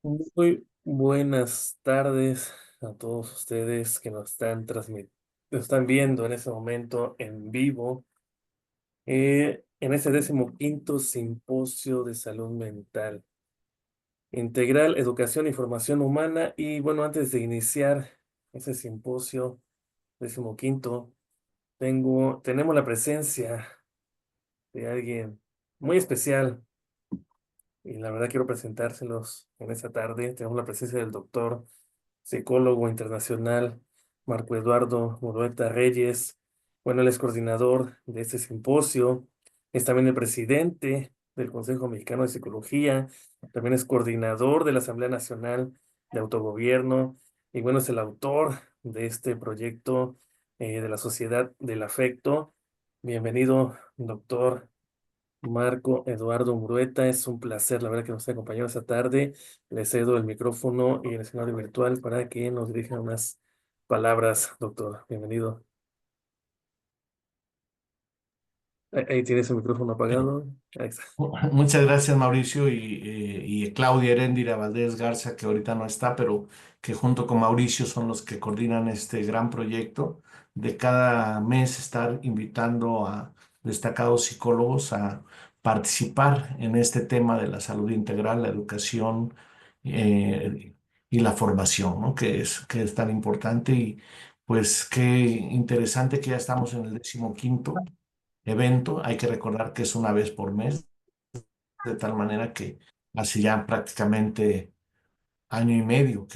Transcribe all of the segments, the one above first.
Muy buenas tardes a todos ustedes que nos están viendo en ese momento en vivo, en ese 15º Simposio de Salud Mental Integral, Educación y Formación Humana. Y bueno, antes de iniciar ese simposio 15º, tenemos la presencia de alguien muy especial. Y la verdad quiero presentárselos en esta tarde. Tenemos la presencia del doctor, psicólogo internacional, Marco Eduardo Murueta Reyes. Bueno, él es coordinador de este simposio, es también el presidente del Consejo Mexicano de Psicología, también es coordinador de la Asamblea Nacional de Autogobierno y bueno, es el autor de este proyecto de la Sociedad del Afecto. Bienvenido, doctor Marco Eduardo Murueta. Es un placer, la verdad, que nos haya acompañado esta tarde. Le cedo el micrófono y el escenario virtual para que nos dirija unas palabras, doctor. Bienvenido. Ahí tienes el micrófono apagado. Ahí está. Muchas gracias, Mauricio, y Claudia Heréndira Valdés Garza, que ahorita no está, pero que junto con Mauricio son los que coordinan este gran proyecto de cada mes estar invitando a destacados psicólogos a participar en este tema de la salud integral, la educación eh, y la formación, ¿no? Que es tan importante y pues qué interesante que ya estamos en el 15º evento. Hay que recordar que es una vez por mes, de tal manera que hace ya prácticamente año y medio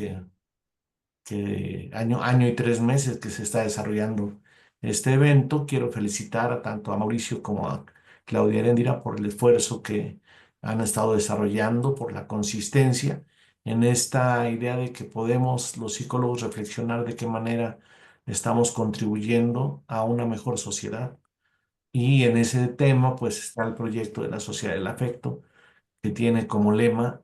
año y 3 meses que se está desarrollando este evento. Quiero felicitar a tanto a Mauricio como a Claudia Heréndira por el esfuerzo que han estado desarrollando, por la consistencia en esta idea de que podemos los psicólogos reflexionar de qué manera estamos contribuyendo a una mejor sociedad. Y en ese tema, pues está el proyecto de la Sociedad del Afecto, que tiene como lema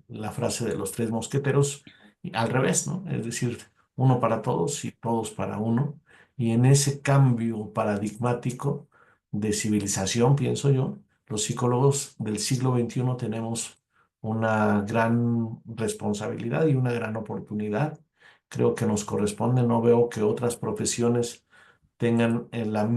la frase de los tres mosqueteros, y al revés, ¿no? Es decir, uno para todos y todos para uno. Y en ese cambio paradigmático de civilización, pienso yo, los psicólogos del siglo XXI tenemos una gran responsabilidad y una gran oportunidad. Creo que nos corresponde, no veo que otras profesiones tengan los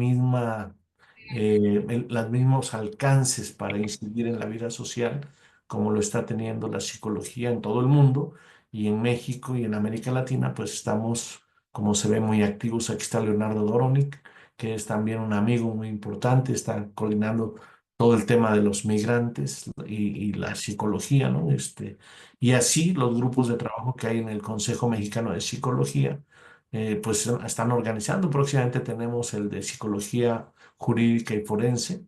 mismos alcances para incidir en la vida social como lo está teniendo la psicología en todo el mundo, y en México y en América Latina pues estamos, como se ve, muy activos. Aquí está Leonardo Doronic, que es también un amigo muy importante, está coordinando todo el tema de los migrantes y la psicología, ¿no? Y así los grupos de trabajo que hay en el Consejo Mexicano de Psicología, pues están organizando. Próximamente tenemos el de psicología jurídica y forense.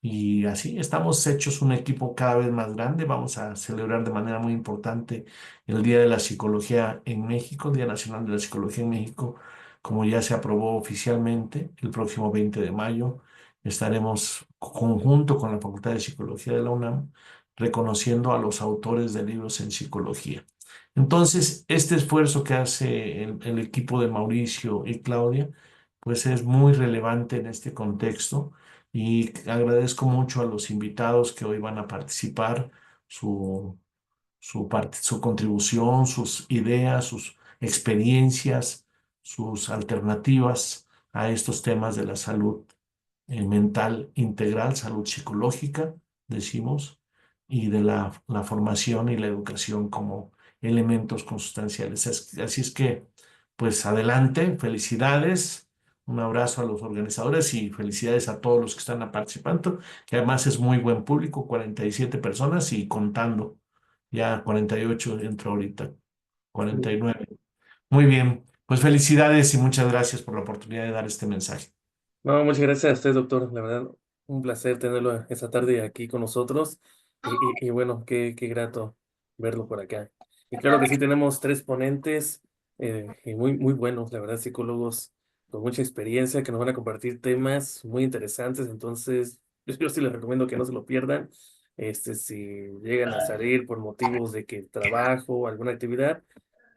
Y así estamos hechos un equipo cada vez más grande. Vamos a celebrar de manera muy importante el Día de la Psicología en México, el Día Nacional de la Psicología en México, como ya se aprobó oficialmente el próximo 20 de mayo. Estaremos conjunto con la Facultad de Psicología de la UNAM reconociendo a los autores de libros en psicología. Entonces, este esfuerzo que hace el equipo de Mauricio y Claudia, pues es muy relevante en este contexto, y agradezco mucho a los invitados que hoy van a participar, su, su contribución, sus ideas, sus experiencias, sus alternativas a estos temas de la salud mental integral, salud psicológica, decimos, y de la formación y la educación como elementos consustanciales. Así es que, pues adelante, felicidades, un abrazo a los organizadores y felicidades a todos los que están participando, que además es muy buen público, 47 personas y contando, ya 48 dentro ahorita, 49. Muy bien, pues felicidades y muchas gracias por la oportunidad de dar este mensaje. No, muchas gracias a usted, doctor. La verdad, un placer tenerlo esta tarde aquí con nosotros. Y bueno, qué grato verlo por acá. Y claro que sí, tenemos tres ponentes y muy buenos, la verdad, psicólogos con mucha experiencia que nos van a compartir temas muy interesantes. Entonces, yo sí les recomiendo que no se lo pierdan. Si llegan a salir por motivos de que trabajo o alguna actividad,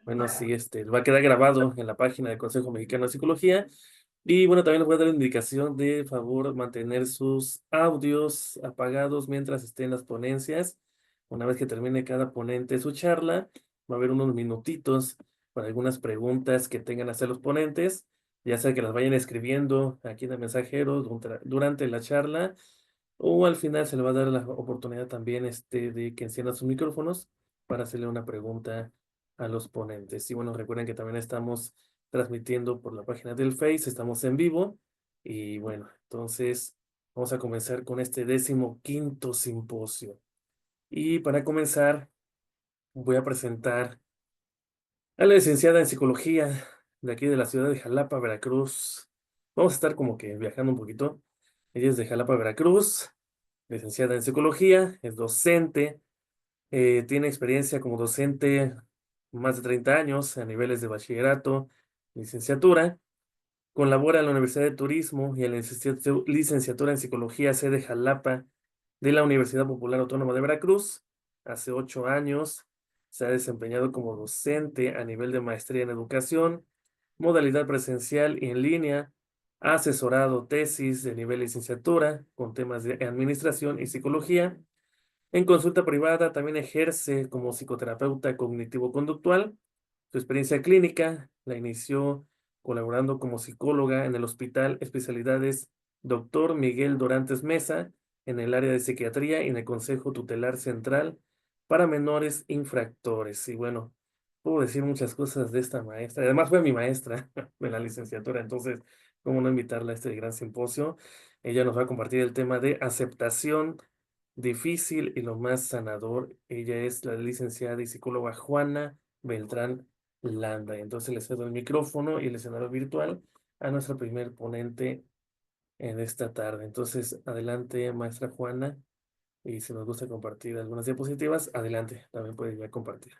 bueno, sí, va a quedar grabado en la página del Consejo Mexicano de Psicología. Y bueno, también les voy a dar la indicación de favor mantener sus audios apagados mientras estén las ponencias. Una vez que termine cada ponente su charla, va a haber unos minutitos para algunas preguntas que tengan a hacer los ponentes, ya sea que las vayan escribiendo aquí en el mensajero durante la charla, o al final se le va a dar la oportunidad también de que enciendan sus micrófonos para hacerle una pregunta a los ponentes. Y bueno, recuerden que también estamos transmitiendo por la página del Face, estamos en vivo. Y bueno, entonces vamos a comenzar con este 15º simposio. Y para comenzar, voy a presentar a la licenciada en psicología de aquí de la ciudad de Jalapa, Veracruz. Vamos a estar como que viajando un poquito. Ella es de Jalapa, Veracruz, licenciada en psicología, es docente, tiene experiencia como docente más de 30 años a niveles de bachillerato, licenciatura. Colabora en la Universidad de Turismo y en la licenciatura en Psicología sede Jalapa de la Universidad Popular Autónoma de Veracruz. Hace 8 años se ha desempeñado como docente a nivel de maestría en educación, modalidad presencial y en línea. Ha asesorado tesis de nivel licenciatura con temas de administración y psicología. En consulta privada también ejerce como psicoterapeuta cognitivo-conductual. Su experiencia clínica la inició colaborando como psicóloga en el Hospital Especialidades Dr. Miguel Dorantes Mesa en el área de psiquiatría y en el Consejo Tutelar Central para menores infractores. Y bueno, puedo decir muchas cosas de esta maestra. Además fue mi maestra de la licenciatura, entonces, ¿cómo no invitarla a este gran simposio? Ella nos va a compartir el tema de aceptación difícil y lo más sanador. Ella es la licenciada y psicóloga Juana Beltrán Landa. Entonces le cedo el micrófono y el escenario virtual a nuestra primer ponente en esta tarde. Entonces, adelante, maestra Juana, y si nos gusta compartir algunas diapositivas, adelante, también puede ya compartir. Hola,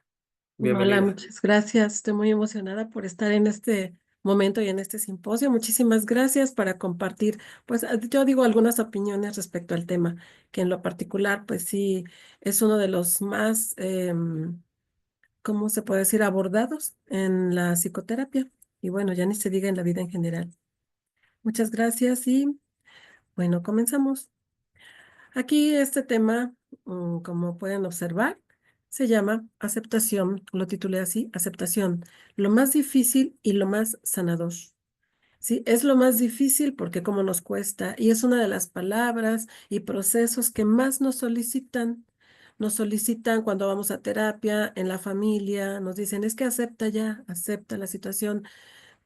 Bienvenida. muchas gracias. Estoy muy emocionada por estar en este momento y en este simposio. Muchísimas gracias para compartir, pues yo digo algunas opiniones respecto al tema, que en lo particular, pues sí, es uno de los más, ¿cómo se puede decir?, abordados en la psicoterapia. Y bueno, ya ni se diga en la vida en general. Muchas gracias y bueno, comenzamos. Aquí este tema, como pueden observar, se llama aceptación, lo titulé así, aceptación, lo más difícil y lo más sanador. Sí, es lo más difícil porque como nos cuesta y es una de las palabras y procesos que más nos solicitan. Nos solicitan cuando vamos a terapia, en la familia, nos dicen, es que acepta ya, acepta la situación,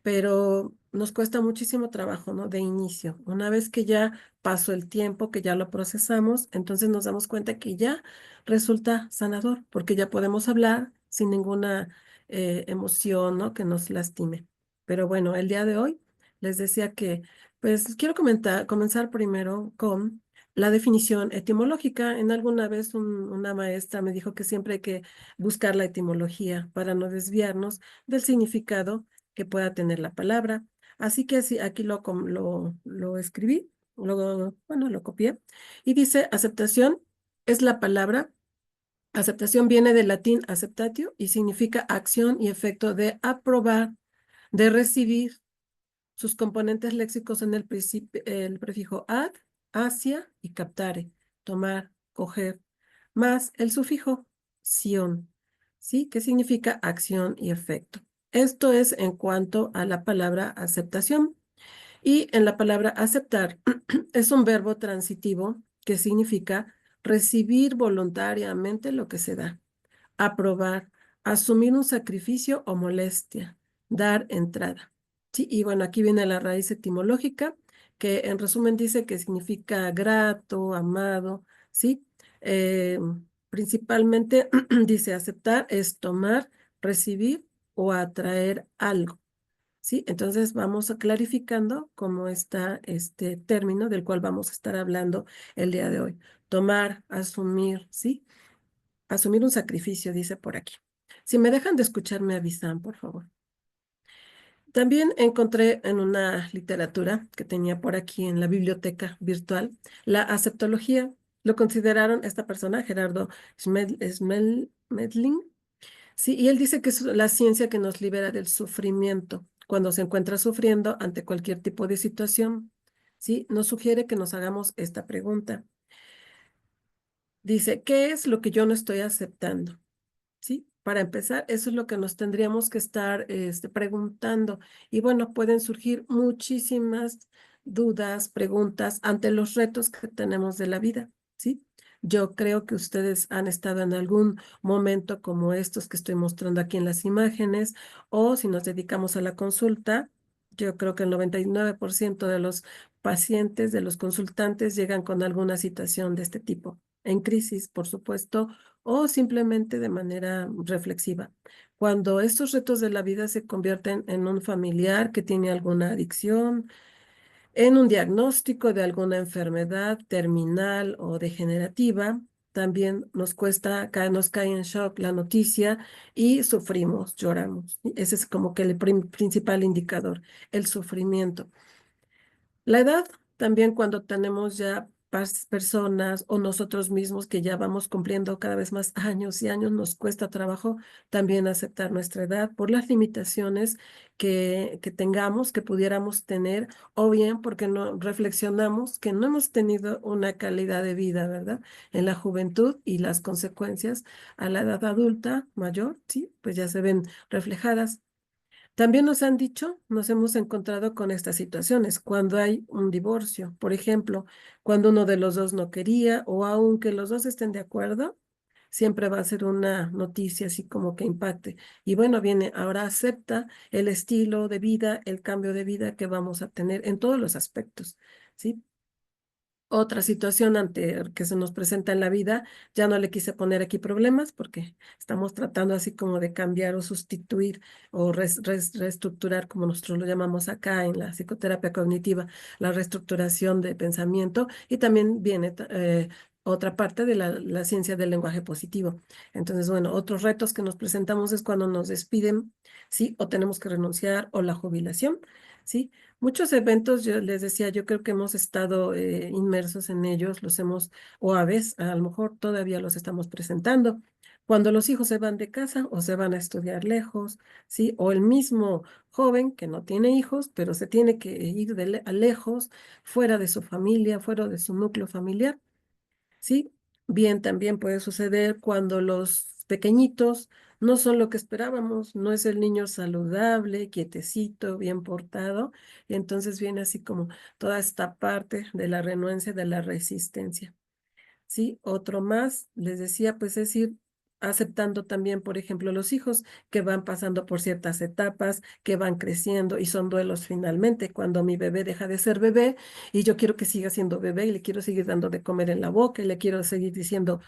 pero nos cuesta muchísimo trabajo, ¿no? De inicio. Una vez que ya pasó el tiempo, que ya lo procesamos, entonces nos damos cuenta que ya resulta sanador, porque ya podemos hablar sin ninguna emoción, ¿no? Que nos lastime. Pero bueno, el día de hoy les decía que, pues quiero comenzar primero con la definición etimológica. En alguna vez una maestra me dijo que siempre hay que buscar la etimología para no desviarnos del significado que pueda tener la palabra. Así que así, aquí lo escribí, luego, bueno, lo copié. Y dice, aceptación es la palabra. Aceptación viene del latín acceptatio y significa acción y efecto de aprobar, de recibir. Sus componentes léxicos en el prefijo ad, hacia y captare, tomar, coger, más el sufijo sion, ¿sí? Que significa acción y efecto. Esto es en cuanto a la palabra aceptación. Y en la palabra aceptar es un verbo transitivo que significa recibir voluntariamente lo que se da, aprobar, asumir un sacrificio o molestia, dar entrada. Sí, y bueno, aquí viene la raíz etimológica, que en resumen dice que significa grato, amado, ¿sí? Eh, Principalmente dice aceptar es tomar, recibir o atraer algo. ¿Sí? Entonces vamos a clarificando cómo está este término del cual vamos a estar hablando el día de hoy. Tomar, asumir, ¿sí? Asumir un sacrificio, dice por aquí. Si me dejan de escuchar, me avisan, por favor. También encontré en una literatura que tenía por aquí en la biblioteca virtual la aceptología. Lo consideraron esta persona, Gerardo Schmedling, sí, y él dice que es la ciencia que nos libera del sufrimiento cuando se encuentra sufriendo ante cualquier tipo de situación. Sí, nos sugiere que nos hagamos esta pregunta. Dice, ¿qué es lo que yo no estoy aceptando? ¿Sí? Para empezar, eso es lo que nos tendríamos que estar preguntando. Y bueno, pueden surgir muchísimas dudas, preguntas ante los retos que tenemos de la vida, ¿sí? Yo creo que ustedes han estado en algún momento como estos que estoy mostrando aquí en las imágenes, o si nos dedicamos a la consulta, yo creo que el 99% de los pacientes, de los consultantes, llegan con alguna situación de este tipo, en crisis, por supuesto, o simplemente de manera reflexiva. Cuando estos retos de la vida se convierten en un familiar que tiene alguna adicción, en un diagnóstico de alguna enfermedad terminal o degenerativa, también nos cuesta, nos cae en shock la noticia y sufrimos, lloramos. Ese es como que el principal indicador, el sufrimiento. La edad, también cuando tenemos ya personas o nosotros mismos que ya vamos cumpliendo cada vez más años y años, nos cuesta trabajo también aceptar nuestra edad por las limitaciones que tengamos, que pudiéramos tener, o bien porque no reflexionamos que no hemos tenido una calidad de vida, ¿verdad? En la juventud, y las consecuencias a la edad adulta mayor, sí, pues ya se ven reflejadas. También nos han dicho, nos hemos encontrado con estas situaciones, cuando hay un divorcio, por ejemplo, cuando uno de los dos no quería, o aunque los dos estén de acuerdo, siempre va a ser una noticia así como que impacte. Y bueno, viene, ahora acepta el estilo de vida, el cambio de vida que vamos a tener en todos los aspectos, ¿sí? Otra situación ante que se nos presenta en la vida, ya no le quise poner aquí problemas porque estamos tratando así como de cambiar o sustituir o reestructurar, como nosotros lo llamamos acá en la psicoterapia cognitiva, la reestructuración de pensamiento, y también viene otra parte de la ciencia del lenguaje positivo. Entonces, bueno, otros retos que nos presentamos es cuando nos despiden, ¿sí? O tenemos que renunciar, o la jubilación, ¿sí? Muchos eventos, yo les decía, yo creo que hemos estado inmersos en ellos, los hemos, o a veces, a lo mejor todavía los estamos presentando. Cuando los hijos se van de casa o se van a estudiar lejos, ¿sí? O el mismo joven que no tiene hijos, pero se tiene que ir a lejos, fuera de su familia, fuera de su núcleo familiar. ¿Sí? Bien, también puede suceder cuando los pequeñitos no son lo que esperábamos, no es el niño saludable, quietecito, bien portado, y entonces viene así como toda esta parte de la renuencia, de la resistencia. ¿Sí? Otro más, les decía, pues es ir aceptando también, por ejemplo, los hijos que van pasando por ciertas etapas, que van creciendo y son duelos finalmente. Cuando mi bebé deja de ser bebé y yo quiero que siga siendo bebé y le quiero seguir dando de comer en la boca y le quiero seguir diciendo,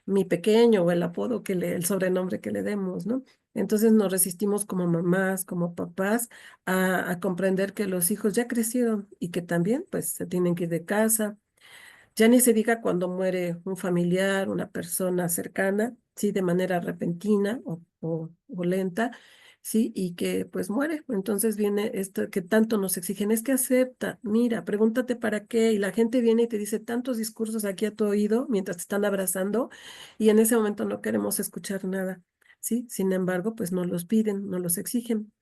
mi pequeño, o el apodo el sobrenombre que le demos, ¿no? Entonces nos resistimos como mamás, como papás, a comprender que los hijos ya crecieron y que también, pues, se tienen que ir de casa. Ya ni se diga cuando muere un familiar, una persona cercana, sí, de manera repentina o lenta, sí, y que pues muere. Entonces viene esto que tanto nos exigen, es que acepta, mira, pregúntate para qué, y la gente viene y te dice tantos discursos aquí a tu oído mientras te están abrazando, y en ese momento no queremos escuchar nada, sí. Sin embargo, pues nos los piden, nos los exigen.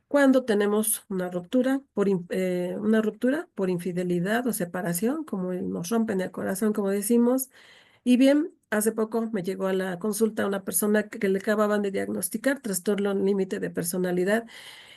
Cuando tenemos una ruptura por infidelidad o separación, como nos rompen el corazón, como decimos. Y bien, hace poco me llegó a la consulta una persona que le acababan de diagnosticar trastorno límite de personalidad,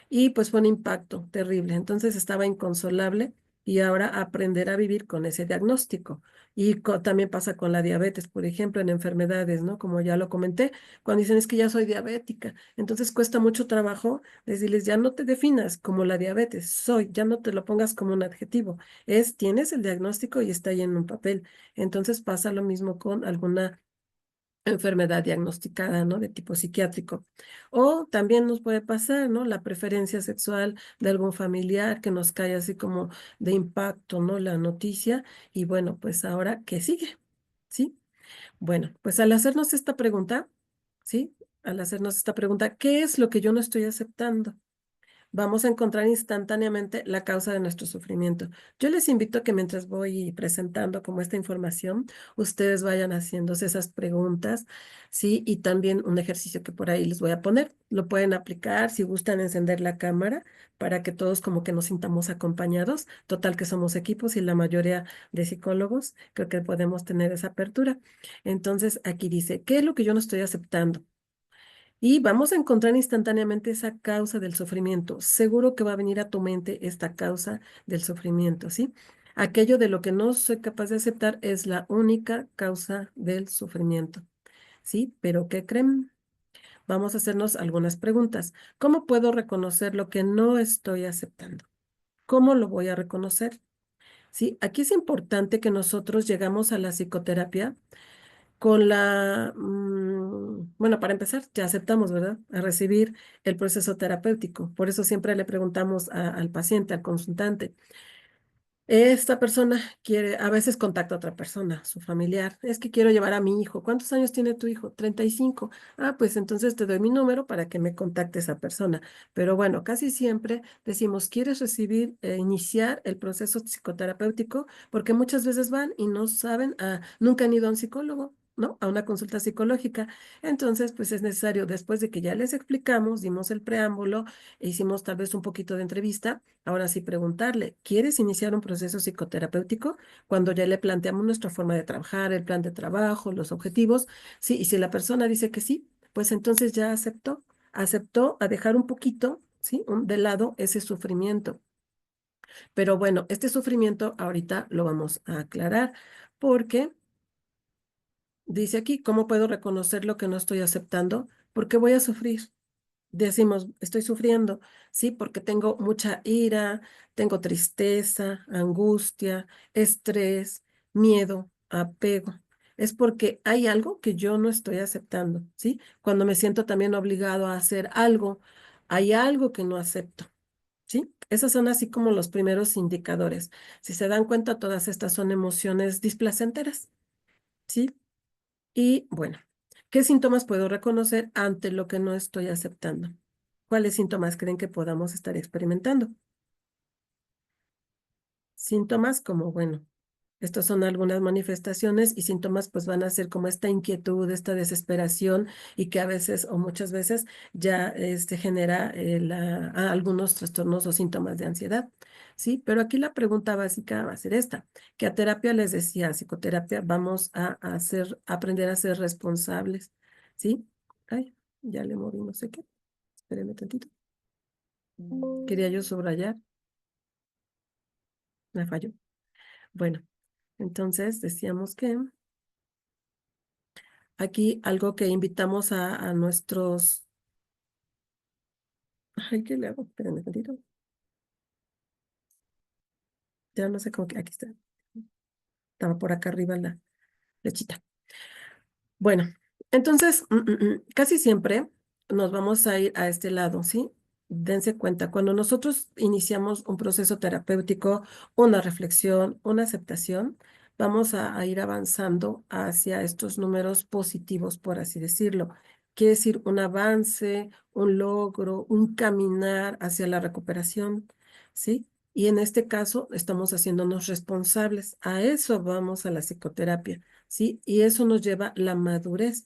y pues fue un impacto terrible. Entonces estaba inconsolable, y ahora aprender a vivir con ese diagnóstico. Y también pasa con la diabetes, por ejemplo, en enfermedades, ¿no? Como ya lo comenté, cuando dicen es que ya soy diabética, entonces cuesta mucho trabajo decirles, ya no te definas como la diabetes, soy, ya no te lo pongas como un adjetivo, tienes el diagnóstico y está ahí en un papel. Entonces pasa lo mismo con alguna enfermedad diagnosticada, ¿no? De tipo psiquiátrico. O también nos puede pasar, ¿no? La preferencia sexual de algún familiar que nos cae así como de impacto, ¿no? La noticia. Y bueno, pues ahora, ¿qué sigue? ¿Sí? Bueno, pues al hacernos esta pregunta, ¿sí? Al hacernos esta pregunta, ¿qué es lo que yo no estoy aceptando? vamos a encontrar instantáneamente la causa de nuestro sufrimiento. Yo les invito a que mientras voy presentando como esta información, ustedes vayan haciéndose esas preguntas, ¿sí? Y también un ejercicio que por ahí les voy a poner. Lo pueden aplicar si gustan encender la cámara para que todos como que nos sintamos acompañados. Total que somos equipos y la mayoría de psicólogos creo que podemos tener esa apertura. Entonces, aquí dice, ¿qué es lo que yo no estoy aceptando? Y vamos a encontrar instantáneamente esa causa del sufrimiento. Seguro que va a venir a tu mente esta causa del sufrimiento, ¿sí? Aquello de lo que no soy capaz de aceptar es la única causa del sufrimiento, ¿sí? Pero ¿qué creen? Vamos a hacernos algunas preguntas. ¿Cómo puedo reconocer lo que no estoy aceptando? ¿Cómo lo voy a reconocer? Sí, aquí es importante que nosotros llegamos a la psicoterapia con bueno, para empezar, ya aceptamos, ¿verdad? A recibir el proceso terapéutico. Por eso siempre le preguntamos al paciente, al consultante. Esta persona quiere, a veces contacta a otra persona, su familiar. Es que quiero llevar a mi hijo. ¿Cuántos años tiene tu hijo? 35. Ah, pues entonces te doy mi número para que me contacte esa persona. Pero bueno, casi siempre decimos, ¿quieres recibir, iniciar el proceso psicoterapéutico? Porque muchas veces van y no saben, nunca han ido a un psicólogo, ¿no? A una consulta psicológica. Entonces, pues es necesario, después de que ya les explicamos, dimos el preámbulo, e hicimos tal vez un poquito de entrevista. Ahora sí, preguntarle, ¿quieres iniciar un proceso psicoterapéutico? Cuando ya le planteamos nuestra forma de trabajar, el plan de trabajo, los objetivos, sí, y si la persona dice que sí, pues entonces ya aceptó a dejar un poquito, sí, de lado ese sufrimiento. Pero bueno, este sufrimiento ahorita lo vamos a aclarar porque dice aquí, ¿cómo puedo reconocer lo que no estoy aceptando? ¿Por qué voy a sufrir? Decimos, estoy sufriendo, sí, porque tengo mucha ira, tengo tristeza, angustia, estrés, miedo, apego. Es porque hay algo que yo no estoy aceptando, ¿sí? Cuando me siento también obligado a hacer algo, hay algo que no acepto, ¿sí? Esos son así como los primeros indicadores. Si se dan cuenta, todas estas son emociones displacenteras, ¿sí? Y bueno, ¿qué síntomas puedo reconocer ante lo que no estoy aceptando? ¿Cuáles síntomas creen que podamos estar experimentando? Síntomas como, bueno, estas son algunas manifestaciones y síntomas pues van a ser como esta inquietud, esta desesperación y que a veces o muchas veces ya genera algunos trastornos o síntomas de ansiedad, ¿sí? Pero aquí la pregunta básica va a ser esta, que a terapia les decía, a psicoterapia vamos a aprender a ser responsables, ¿sí? Ay, ya le moví no sé qué, espérenme tantito. Quería yo subrayar, me falló. Bueno, entonces decíamos que aquí algo que invitamos a nuestros... Ay, ¿qué le hago? Espérenme un tantito. Ya no sé cómo que... Aquí está. Estaba por acá arriba la flechita. Bueno, entonces, casi siempre nos vamos a ir a este lado, ¿sí? Dense cuenta, cuando nosotros iniciamos un proceso terapéutico, una reflexión, una aceptación, vamos a ir avanzando hacia estos números positivos, por así decirlo. Quiere decir un avance, un logro, un caminar hacia la recuperación, ¿sí? Y en este caso estamos haciéndonos responsables. A eso vamos a la psicoterapia. ¿Sí? Y eso nos lleva a la madurez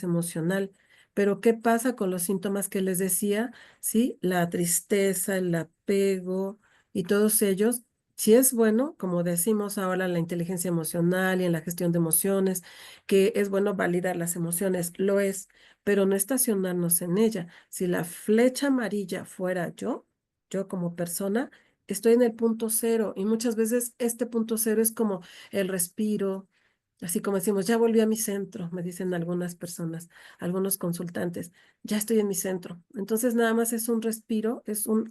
emocional. Pero ¿qué pasa con los síntomas que les decía? ¿Sí? La tristeza, el apego y todos ellos. Si es bueno, como decimos ahora, la inteligencia emocional y en la gestión de emociones, que es bueno validar las emociones, lo es, pero no estacionarnos en ella. Si la flecha amarilla fuera yo como persona, estoy en el punto cero y muchas veces este punto cero es como el respiro. Así como decimos, ya volví a mi centro, me dicen algunas personas, algunos consultantes, ya estoy en mi centro. Entonces nada más es un respiro,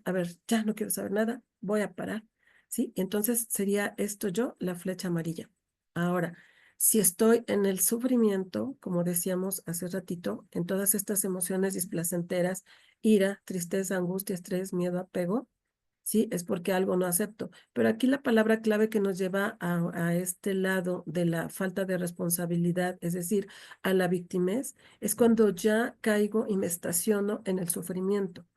a ver, ya no quiero saber nada, voy a parar, ¿sí? Entonces sería esto yo, la flecha amarilla. Ahora, si estoy en el sufrimiento, como decíamos hace ratito, en todas estas emociones displacenteras, ira, tristeza, angustia, estrés, miedo, apego, ¿sí? Es porque algo no acepto. Pero aquí la palabra clave que nos lleva a este lado de la falta de responsabilidad, es decir, a la victimez, es cuando ya caigo y me estaciono en el sufrimiento.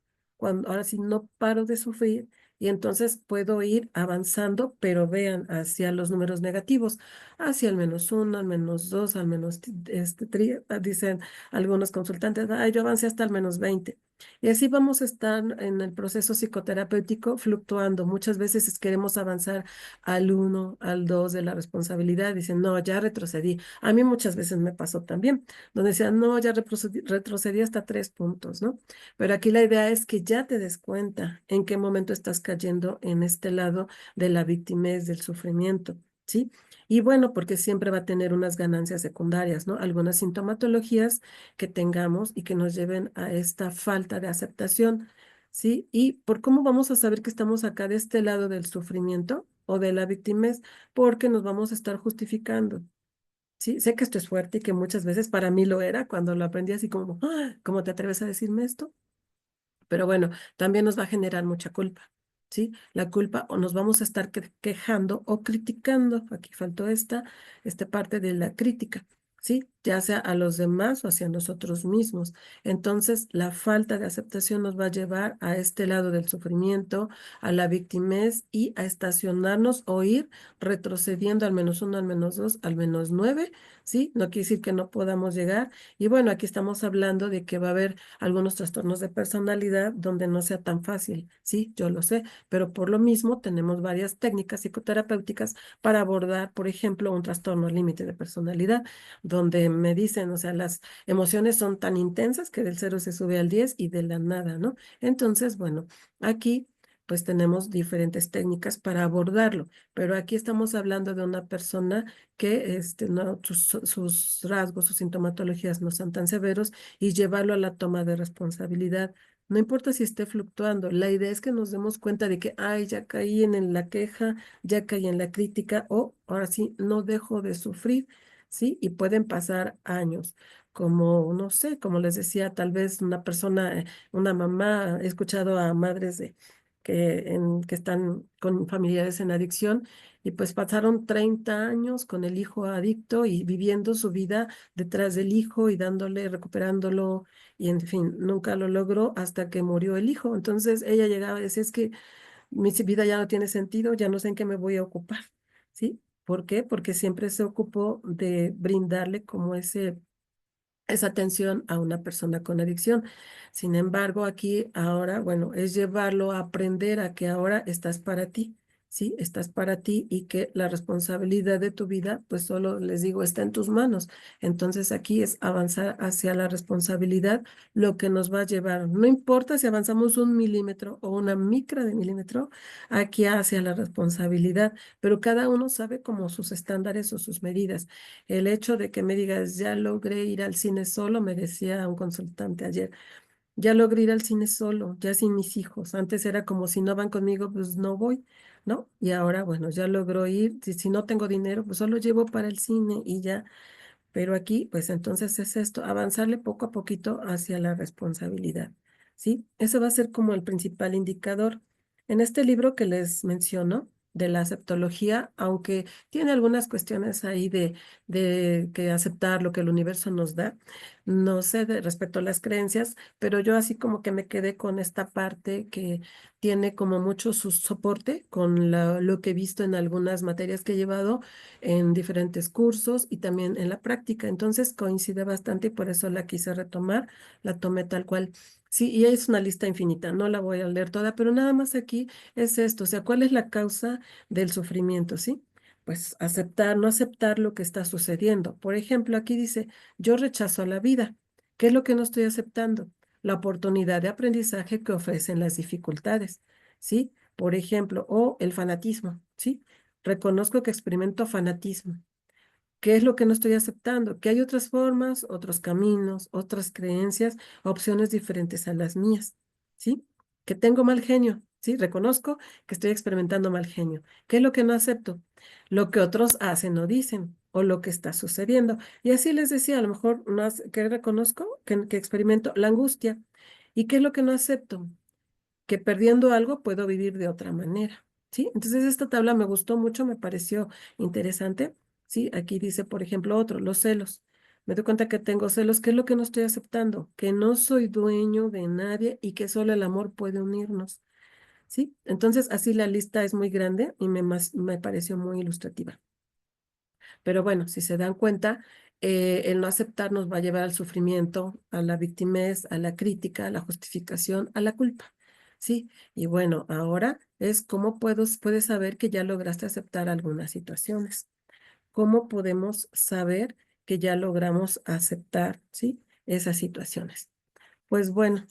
cuando ahora sí no paro de sufrir y entonces puedo ir avanzando, pero vean, hacia los números negativos, hacia el -1, al -2, al dicen algunos consultantes, ay, yo avancé hasta el -20. Y así vamos a estar en el proceso psicoterapéutico fluctuando. Muchas veces queremos avanzar al 1, al 2 de la responsabilidad. Dicen, no, ya retrocedí. A mí muchas veces me pasó también, donde decían, no, ya retrocedí hasta 3 puntos, ¿no? Pero aquí la idea es que ya te des cuenta en qué momento estás cayendo en este lado de la victimez, del sufrimiento, ¿sí? Y bueno, porque siempre va a tener unas ganancias secundarias, ¿no? Algunas sintomatologías que tengamos y que nos lleven a esta falta de aceptación, ¿sí? Y por cómo vamos a saber que estamos acá de este lado del sufrimiento o de la victimez, porque nos vamos a estar justificando. Sí, sé que esto es fuerte y que muchas veces para mí lo era cuando lo aprendí así como, "Ah, ¿cómo te atreves a decirme esto?" Pero bueno, también nos va a generar mucha culpa, ¿sí? La culpa o nos vamos a estar quejando o criticando. Aquí faltó esta parte de la crítica, ¿sí? Ya sea a los demás o hacia nosotros mismos. Entonces, la falta de aceptación nos va a llevar a este lado del sufrimiento, a la victimez y a estacionarnos o ir retrocediendo al -1, al -2, al -9, ¿sí? No quiere decir que no podamos llegar. Y bueno, aquí estamos hablando de que va a haber algunos trastornos de personalidad donde no sea tan fácil, sí, yo lo sé, pero por lo mismo tenemos varias técnicas psicoterapéuticas para abordar, por ejemplo, un trastorno límite de personalidad, donde me dicen, o sea, las emociones son tan intensas que del 0 se sube al 10 y de la nada, ¿no? Entonces, bueno, aquí pues tenemos diferentes técnicas para abordarlo, pero aquí estamos hablando de una persona que no, sus rasgos, sus sintomatologías no son tan severos y llevarlo a la toma de responsabilidad. No importa si esté fluctuando, la idea es que nos demos cuenta de que, ay, ya caí en la queja, ya caí en la crítica o ahora sí, no dejo de sufrir, ¿sí? Y pueden pasar años. Como, no sé, como les decía, tal vez una persona, una mamá, he escuchado a madres que están con familiares en adicción y pues pasaron 30 años con el hijo adicto y viviendo su vida detrás del hijo y dándole, recuperándolo y en fin, nunca lo logró hasta que murió el hijo. Entonces ella llegaba y decía, es que mi vida ya no tiene sentido, ya no sé en qué me voy a ocupar, ¿sí? ¿Por qué? Porque siempre se ocupó de brindarle como esa atención a una persona con adicción. Sin embargo, aquí ahora, bueno, es llevarlo a aprender a que ahora estás para ti, ¿sí? Estás para ti y que la responsabilidad de tu vida, pues solo les digo, está en tus manos. Entonces aquí es avanzar hacia la responsabilidad, lo que nos va a llevar, no importa si avanzamos 1 milímetro o una micra de milímetro, aquí hacia la responsabilidad, pero cada uno sabe como sus estándares o sus medidas. El hecho de que me digas, ya logré ir al cine solo, me decía un consultante ayer, ya logré ir al cine solo, ya sin mis hijos. Antes era como si no van conmigo, pues no voy, ¿no? Y ahora, bueno, ya logró ir, si no tengo dinero, pues solo llevo para el cine y ya. Pero aquí, pues entonces es esto, avanzarle poco a poquito hacia la responsabilidad, ¿sí? Eso va a ser como el principal indicador. En este libro que les menciono, de la aceptología, aunque tiene algunas cuestiones ahí de que aceptar lo que el universo nos da, no sé respecto a las creencias, pero yo así como que me quedé con esta parte que tiene como mucho su soporte con lo que he visto en algunas materias que he llevado en diferentes cursos y también en la práctica. Entonces coincide bastante y por eso la quise retomar, la tomé tal cual. Sí, y es una lista infinita, no la voy a leer toda, pero nada más aquí es esto, o sea, ¿cuál es la causa del sufrimiento, sí? Pues aceptar, no aceptar lo que está sucediendo. Por ejemplo, aquí dice, yo rechazo la vida. ¿Qué es lo que no estoy aceptando? La oportunidad de aprendizaje que ofrecen las dificultades, ¿sí? Por ejemplo, o el fanatismo, ¿sí? Reconozco que experimento fanatismo. ¿Qué es lo que no estoy aceptando? Que hay otras formas, otros caminos, otras creencias, opciones diferentes a las mías, ¿sí? Que tengo mal genio, ¿sí? Reconozco que estoy experimentando mal genio. ¿Qué es lo que no acepto? Lo que otros hacen o dicen, o lo que está sucediendo. Y así les decía, a lo mejor no que reconozco que experimento la angustia. ¿Y qué es lo que no acepto? Que perdiendo algo puedo vivir de otra manera, ¿sí? Entonces esta tabla me gustó mucho, me pareció interesante, ¿sí? Aquí dice, por ejemplo, otro, los celos. Me doy cuenta que tengo celos. ¿Qué es lo que no estoy aceptando? Que no soy dueño de nadie y que solo el amor puede unirnos. ¿Sí? Entonces, así la lista es muy grande y me pareció muy ilustrativa. Pero bueno, si se dan cuenta, el no aceptar nos va a llevar al sufrimiento, a la victimez, a la crítica, a la justificación, a la culpa. ¿Sí? Y bueno, ahora es cómo puedes saber que ya lograste aceptar algunas situaciones. ¿Cómo podemos saber que ya logramos aceptar, ¿sí? Esas situaciones? Pues bueno.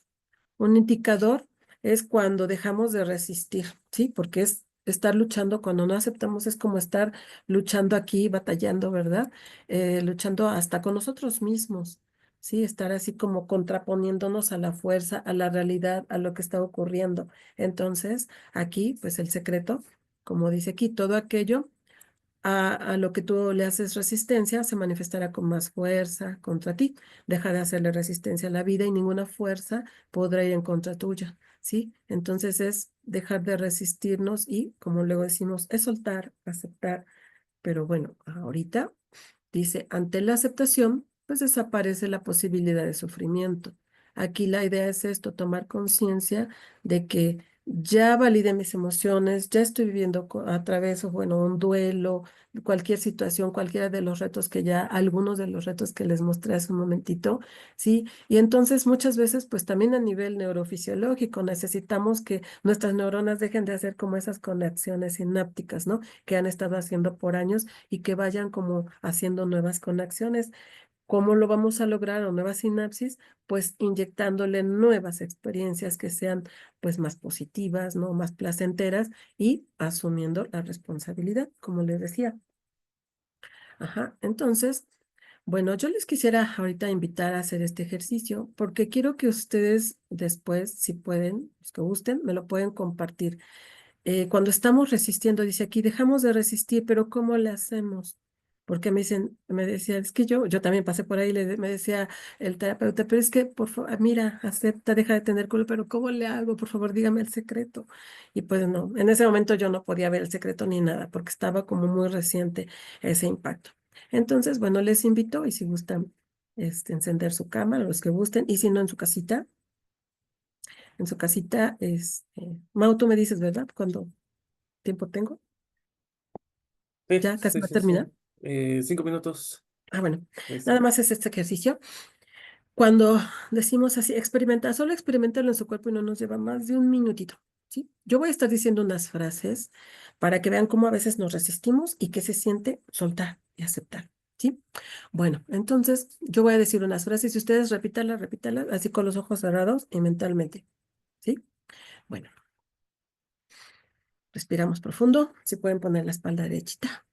Un indicador es cuando dejamos de resistir, ¿sí? Porque es estar luchando, cuando no aceptamos es como estar luchando aquí, batallando, ¿verdad? Luchando hasta con nosotros mismos, ¿sí? Estar así como contraponiéndonos a la fuerza, a la realidad, a lo que está ocurriendo. Entonces, aquí, pues el secreto, como dice aquí, todo aquello a lo que tú le haces resistencia, se manifestará con más fuerza contra ti. Deja de hacerle resistencia a la vida y ninguna fuerza podrá ir en contra tuya, ¿sí? Entonces es dejar de resistirnos y, como luego decimos, es soltar, aceptar. Pero bueno, ahorita dice, ante la aceptación, pues desaparece la posibilidad de sufrimiento. Aquí la idea es esto, tomar conciencia de que ya validé mis emociones, ya estoy viviendo a través, o bueno, un duelo, cualquier situación, cualquiera de los retos que ya, algunos de los retos que les mostré hace un momentito, ¿sí? Y entonces muchas veces, pues también a nivel neurofisiológico, necesitamos que nuestras neuronas dejen de hacer como esas conexiones sinápticas, ¿no? Que han estado haciendo por años y que vayan como haciendo nuevas conexiones. ¿Cómo lo vamos a lograr o nuevas sinapsis? Pues inyectándole nuevas experiencias que sean pues más positivas, ¿no? Más placenteras y asumiendo la responsabilidad, como les decía. Ajá, entonces, bueno, yo les quisiera ahorita invitar a hacer este ejercicio porque quiero que ustedes después, si pueden, los que gusten, me lo pueden compartir. Cuando estamos resistiendo, dice aquí, dejamos de resistir, pero ¿cómo le hacemos? Porque me decía, es que yo también pasé por ahí, me decía el terapeuta, pero es que, por favor, mira, acepta, deja de tener culpa, pero ¿cómo le hago? Por favor, dígame el secreto. Y pues no, en ese momento yo no podía ver el secreto ni nada, porque estaba como muy reciente ese impacto. Entonces, bueno, les invito y si gustan, encender su cámara, los que gusten, y si no en su casita, Mau, tú me dices, ¿verdad? ¿Cuánto tiempo tengo? Sí, Ya casi sí, va a sí, sí. terminar. 5 minutos. Bueno, nada Listo. más es este ejercicio. Cuando decimos así, experimentar, solo experimentarlo en su cuerpo y no nos lleva más de un minutito, ¿sí? Yo voy a estar diciendo unas frases para que vean cómo a veces nos resistimos y qué se siente soltar y aceptar, ¿sí? Bueno, entonces yo voy a decir unas frases y ustedes repítanlas, repítanlas, así con los ojos cerrados y mentalmente, ¿sí? Bueno, respiramos profundo. Si pueden poner la espalda derechita.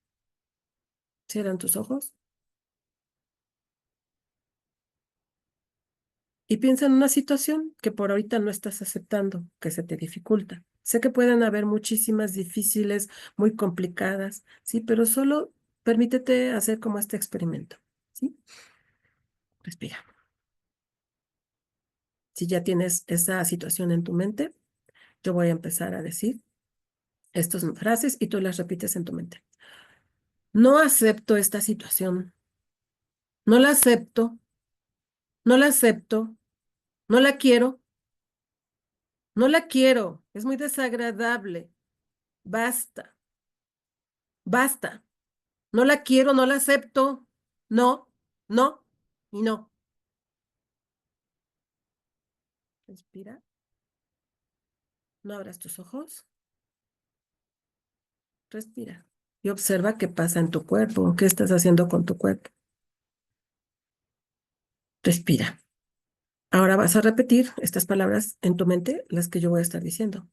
Cierran tus ojos y piensa en una situación que por ahorita no estás aceptando, que se te dificulta. Sé que pueden haber muchísimas difíciles, muy complicadas, ¿sí? Pero solo permítete hacer como este experimento, ¿sí? Respira. Si ya tienes esa situación en tu mente, yo voy a empezar a decir estas frases y tú las repites en tu mente. No acepto esta situación. No la acepto. No la acepto. No la quiero. No la quiero. Es muy desagradable. Basta. Basta. No la quiero, no la acepto. No, no y no. Respira. No abras tus ojos. Respira. Y observa qué pasa en tu cuerpo, qué estás haciendo con tu cuerpo. Respira. Ahora vas a repetir estas palabras en tu mente, las que yo voy a estar diciendo.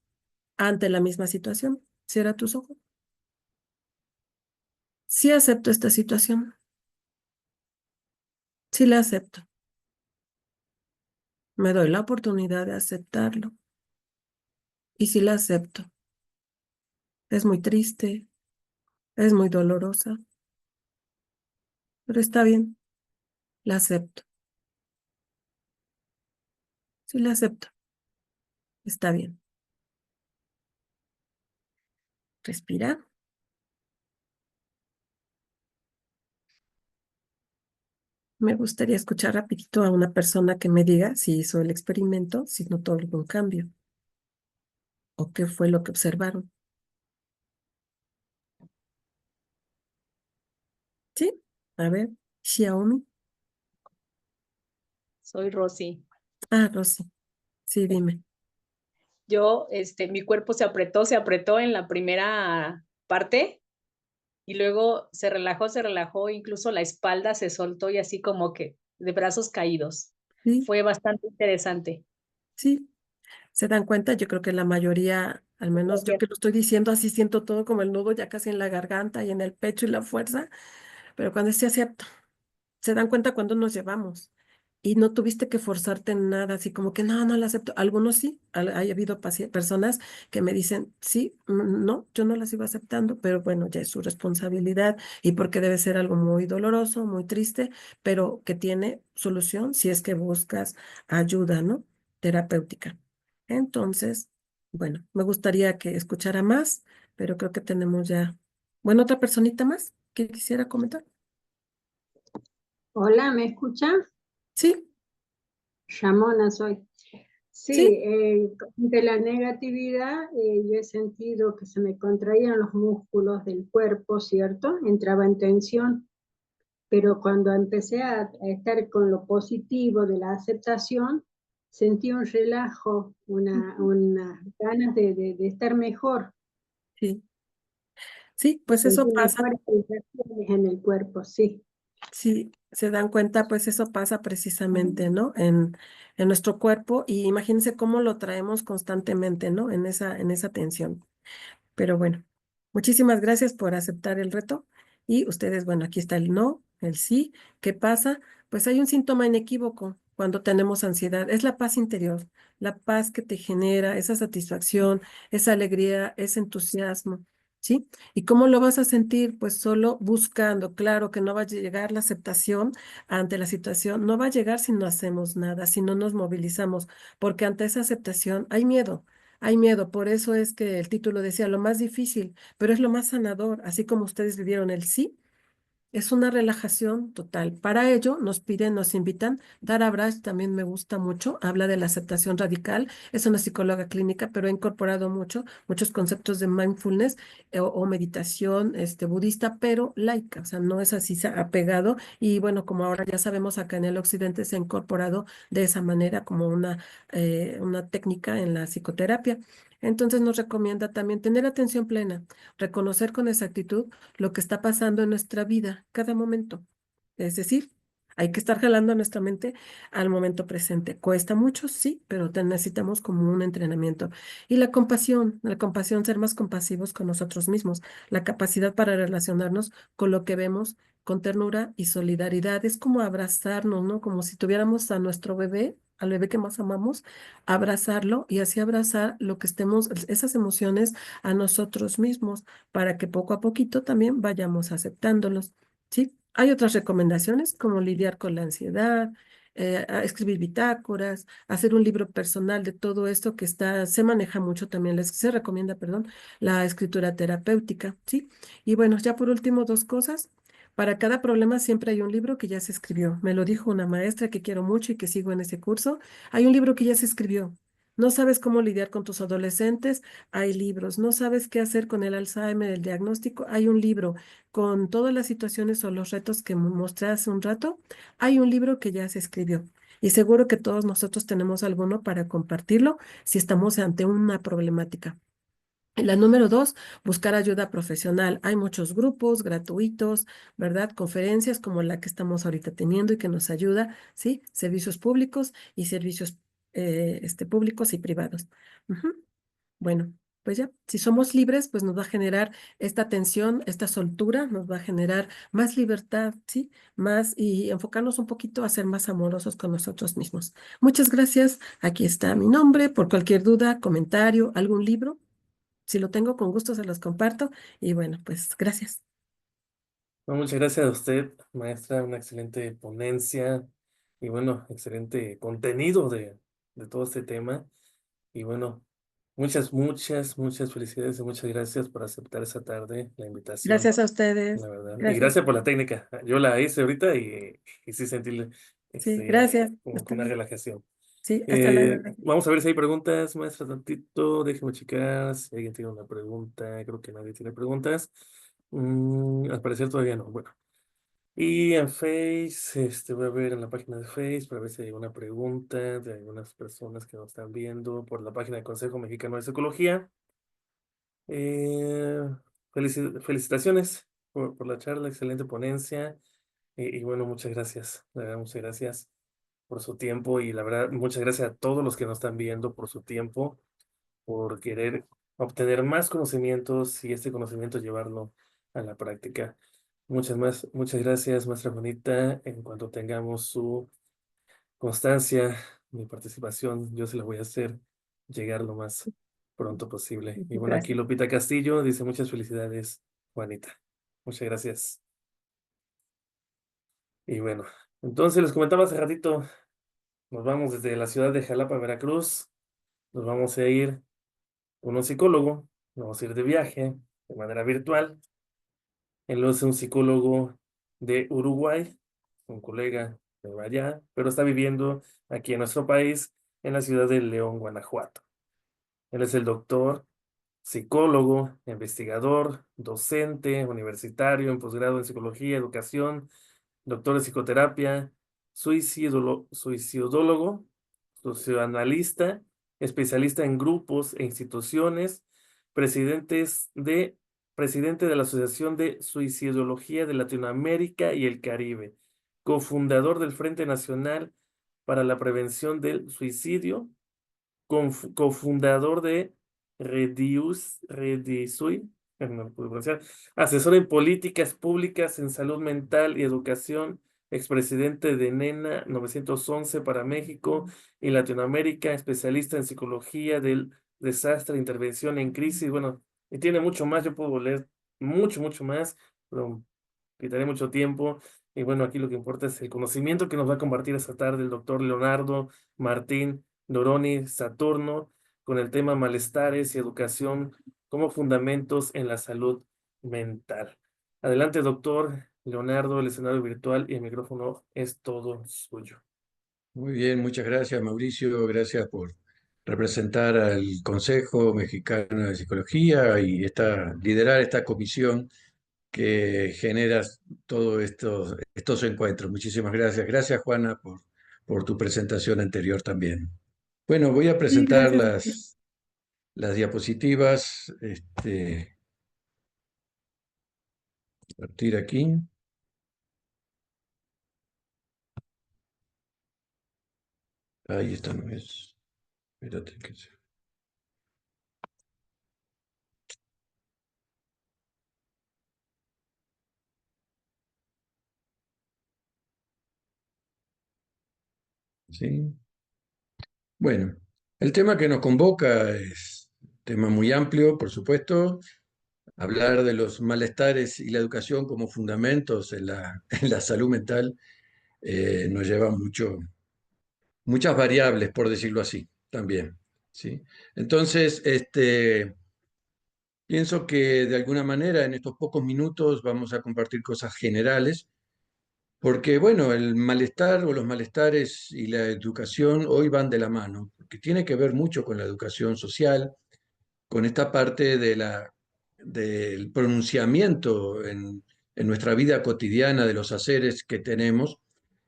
Ante la misma situación, cierra tus ojos. Sí acepto esta situación. Sí la acepto. Me doy la oportunidad de aceptarlo. Y sí la acepto. Es muy triste, es muy dolorosa, pero está bien. La acepto. Sí la acepto. Está bien. Respira. Me gustaría escuchar rapidito a una persona que me diga si hizo el experimento, si notó algún cambio o qué fue lo que observaron. ¿Sí? A ver, Xiaomi. Soy Rosy. Ah, Rosy. Sí, dime. Yo, mi cuerpo se apretó en la primera parte y luego se relajó, incluso la espalda se soltó y así como que de brazos caídos. Sí, Fue bastante interesante. sí. ¿Se dan cuenta? Yo creo que la mayoría, al menos yo que lo estoy diciendo, así siento todo como el nudo ya casi en la garganta y en el pecho y la fuerza, pero cuando se acepta, se dan cuenta cuando nos llevamos y no tuviste que forzarte en nada, así como que no, no la acepto. Algunos sí, hay habido personas que me dicen, sí, no, yo no las iba aceptando, pero bueno, ya es su responsabilidad y porque debe ser algo muy doloroso, muy triste, pero que tiene solución si es que buscas ayuda, ¿no? Terapéutica. Entonces, bueno, me gustaría que escuchara más, pero creo que tenemos ya, bueno, otra personita más que quisiera comentar. Hola, ¿me escucha? Sí, Ramona soy. Sí, sí. de la negatividad yo he sentido que se me contraían los músculos del cuerpo, ¿cierto? Entraba en tensión, pero cuando empecé a estar con lo positivo de la aceptación, sentí un relajo, Ujú. una ganas de estar mejor, Sí, sí, pues eso sentí pasa, mejores sensaciones en el cuerpo, sí. si se dan cuenta, pues eso pasa precisamente, ¿no? En nuestro cuerpo y imagínense cómo lo traemos constantemente, ¿no? En esa tensión. Pero bueno, muchísimas gracias por aceptar el reto. Y ustedes, bueno, aquí está el no, el sí. ¿Qué pasa? Pues hay un síntoma inequívoco cuando tenemos ansiedad. Es la paz interior, la paz que te genera, esa satisfacción, esa alegría, ese entusiasmo. ¿Sí? ¿Y cómo lo vas a sentir? Pues solo buscando. Claro que no va a llegar la aceptación ante la situación, no va a llegar si no hacemos nada, si no nos movilizamos, porque ante esa aceptación hay miedo. Hay miedo, por eso es que el título decía lo más difícil, pero es lo más sanador, así como ustedes vivieron el sí, es una relajación total. Para ello nos piden, nos invitan. Dara Brash también me gusta mucho, habla de la aceptación radical, es una psicóloga clínica, pero ha incorporado muchos conceptos de mindfulness o meditación budista, pero laica, o sea, no es así apegado. Y bueno, como ahora ya sabemos, acá en el occidente se ha incorporado de esa manera como una técnica en la psicoterapia. Entonces nos recomienda también tener atención plena, reconocer con exactitud lo que está pasando en nuestra vida cada momento. Es decir, hay que estar jalando nuestra mente al momento presente. Cuesta mucho, sí, pero necesitamos como un entrenamiento. Y la compasión, ser más compasivos con nosotros mismos, la capacidad para relacionarnos con lo que vemos con ternura y solidaridad. Es como abrazarnos, ¿no? Como si tuviéramos a nuestro bebé, al bebé que más amamos, abrazarlo y así abrazar lo que estemos, esas emociones a nosotros mismos para que poco a poquito también vayamos aceptándolos, ¿sí? Hay otras recomendaciones como lidiar con la ansiedad, escribir bitácoras, hacer un libro personal de todo esto que se maneja mucho también, se recomienda, perdón, la escritura terapéutica, ¿sí? Y bueno, ya por último, dos cosas. Para cada problema siempre hay un libro que ya se escribió. Me lo dijo una maestra que quiero mucho y que sigo en ese curso. Hay un libro que ya se escribió. No sabes cómo lidiar con tus adolescentes, hay libros. No sabes qué hacer con el Alzheimer, el diagnóstico, hay un libro. Con todas las situaciones o los retos que mostré hace un rato, hay un libro que ya se escribió. Y seguro que todos nosotros tenemos alguno para compartirlo si estamos ante una problemática. La número dos, buscar ayuda profesional. Hay muchos grupos gratuitos, ¿verdad? Conferencias como la que estamos ahorita teniendo y que nos ayuda, ¿sí? Servicios públicos y servicios públicos y privados. Ujú. Bueno, pues ya, si somos libres, pues nos va a generar esta tensión, esta soltura, nos va a generar más libertad, ¿sí? Más y enfocarnos un poquito a ser más amorosos con nosotros mismos. Muchas gracias. Aquí está mi nombre. Por cualquier duda, comentario, algún libro. Si lo tengo, con gusto se los comparto. Y bueno, pues gracias. No, muchas gracias a usted, maestra, una excelente ponencia y bueno, excelente contenido de todo este tema. Y bueno, muchas felicidades y muchas gracias por aceptar esa tarde la invitación, Gracias a ustedes. la verdad. Y Gracias. gracias por la técnica. Yo la hice ahorita y sí sentí Sí, gracias. como que una relajación. Sí, hasta luego. Vamos a ver si hay preguntas, maestra, tantito. Déjeme checar si alguien tiene una pregunta. Creo que nadie tiene preguntas. Al parecer todavía no. Bueno. Y en Face, voy a ver en la página de Face para ver si hay alguna pregunta de algunas personas que nos están viendo por la página del Consejo Mexicano de Psicología. Eh, felicitaciones por la charla, excelente ponencia. Y bueno, muchas gracias, la verdad, muchas gracias por su tiempo y la verdad, muchas gracias a todos los que nos están viendo por su tiempo, por querer obtener más conocimientos y este conocimiento llevarlo a la práctica. Muchas gracias, maestra Juanita. En cuanto tengamos su constancia, mi participación, yo se la voy a hacer llegar lo más pronto posible. Y bueno, aquí Gracias. Lupita Castillo dice muchas felicidades, Juanita. Muchas gracias. Y bueno, entonces les comentaba hace ratito, nos vamos desde la ciudad de Jalapa, Veracruz. Nos vamos a ir con un psicólogo, nos vamos a ir de viaje de manera virtual. Él es un psicólogo de Uruguay, un colega de allá, pero está viviendo aquí en nuestro país, en la ciudad de León, Guanajuato. Él es el doctor, psicólogo, investigador, docente, universitario en posgrado en psicología, educación, doctor en psicoterapia, suicidólogo, socioanalista, especialista en grupos e instituciones, presidente de la Asociación de Suicidología de Latinoamérica y el Caribe, cofundador del Frente Nacional para la Prevención del Suicidio, cofundador de Redisui, no lo puedo pronunciar, asesor en políticas públicas en salud mental y educación, expresidente de NENA 911 para México y Latinoamérica, especialista en psicología del desastre, intervención en crisis, bueno, y tiene mucho más, yo puedo leer mucho más, pero quitaré mucho tiempo. Y bueno, aquí lo que importa es el conocimiento que nos va a compartir esta tarde el doctor Leonardo Martín Doroni Saturno con el tema malestares y educación como fundamentos en la salud mental. Adelante, doctor Leonardo, el escenario virtual y el micrófono es todo suyo. Muy bien, muchas gracias, Mauricio. Gracias por representar al Consejo Mexicano de Psicología y liderar esta comisión que genera todos estos encuentros. Muchísimas gracias. Gracias, Juana, por tu presentación anterior también. Bueno, voy a Sí, presentar gracias. las diapositivas. Partir aquí. Ahí está, no es. Espérate que se... ¿Sí? Bueno, el tema que nos convoca es un tema muy amplio, por supuesto. Hablar de los malestares y la educación como fundamentos en en la salud mental nos lleva muchas variables, por decirlo así, también. ¿Sí? Entonces, pienso que de alguna manera en estos pocos minutos vamos a compartir cosas generales, porque bueno, el malestar o los malestares y la educación hoy van de la mano, porque tiene que ver mucho con la educación social, con esta parte del pronunciamiento en nuestra vida cotidiana de los haceres que tenemos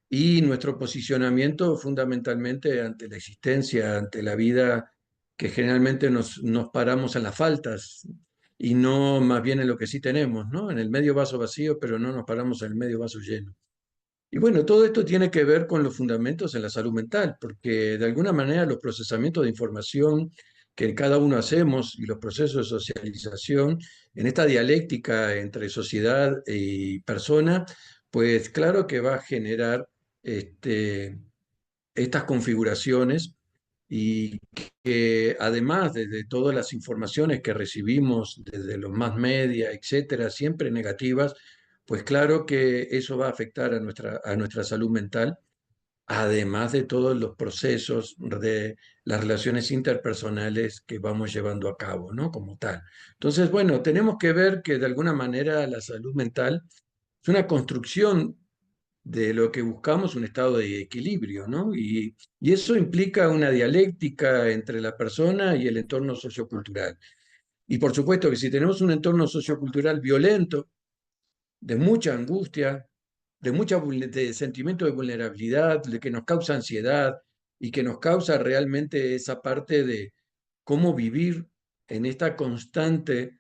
y nuestro posicionamiento fundamentalmente ante la existencia, ante la vida, que generalmente nos paramos en las faltas y no más bien en lo que sí tenemos, ¿no? En el medio vaso vacío, pero no nos paramos en el medio vaso lleno. Y bueno, todo esto tiene que ver con los fundamentos en la salud mental, porque de alguna manera los procesamientos de información que cada uno hacemos y los procesos de socialización en esta dialéctica entre sociedad y persona, pues claro que va a generar estas configuraciones y que además de todas las informaciones que recibimos desde los más media, etcétera, siempre negativas, pues claro que eso va a afectar a nuestra salud mental además de todos los procesos de las relaciones interpersonales que vamos llevando a cabo, ¿no? Como tal. Entonces, bueno, tenemos que ver que de alguna manera la salud mental es una construcción de lo que buscamos, un estado de equilibrio, ¿no? Y eso implica una dialéctica entre la persona y el entorno sociocultural. Y por supuesto que si tenemos un entorno sociocultural violento, de mucha angustia, de sentimiento de vulnerabilidad, de que nos causa ansiedad y que nos causa realmente esa parte de cómo vivir en esta constante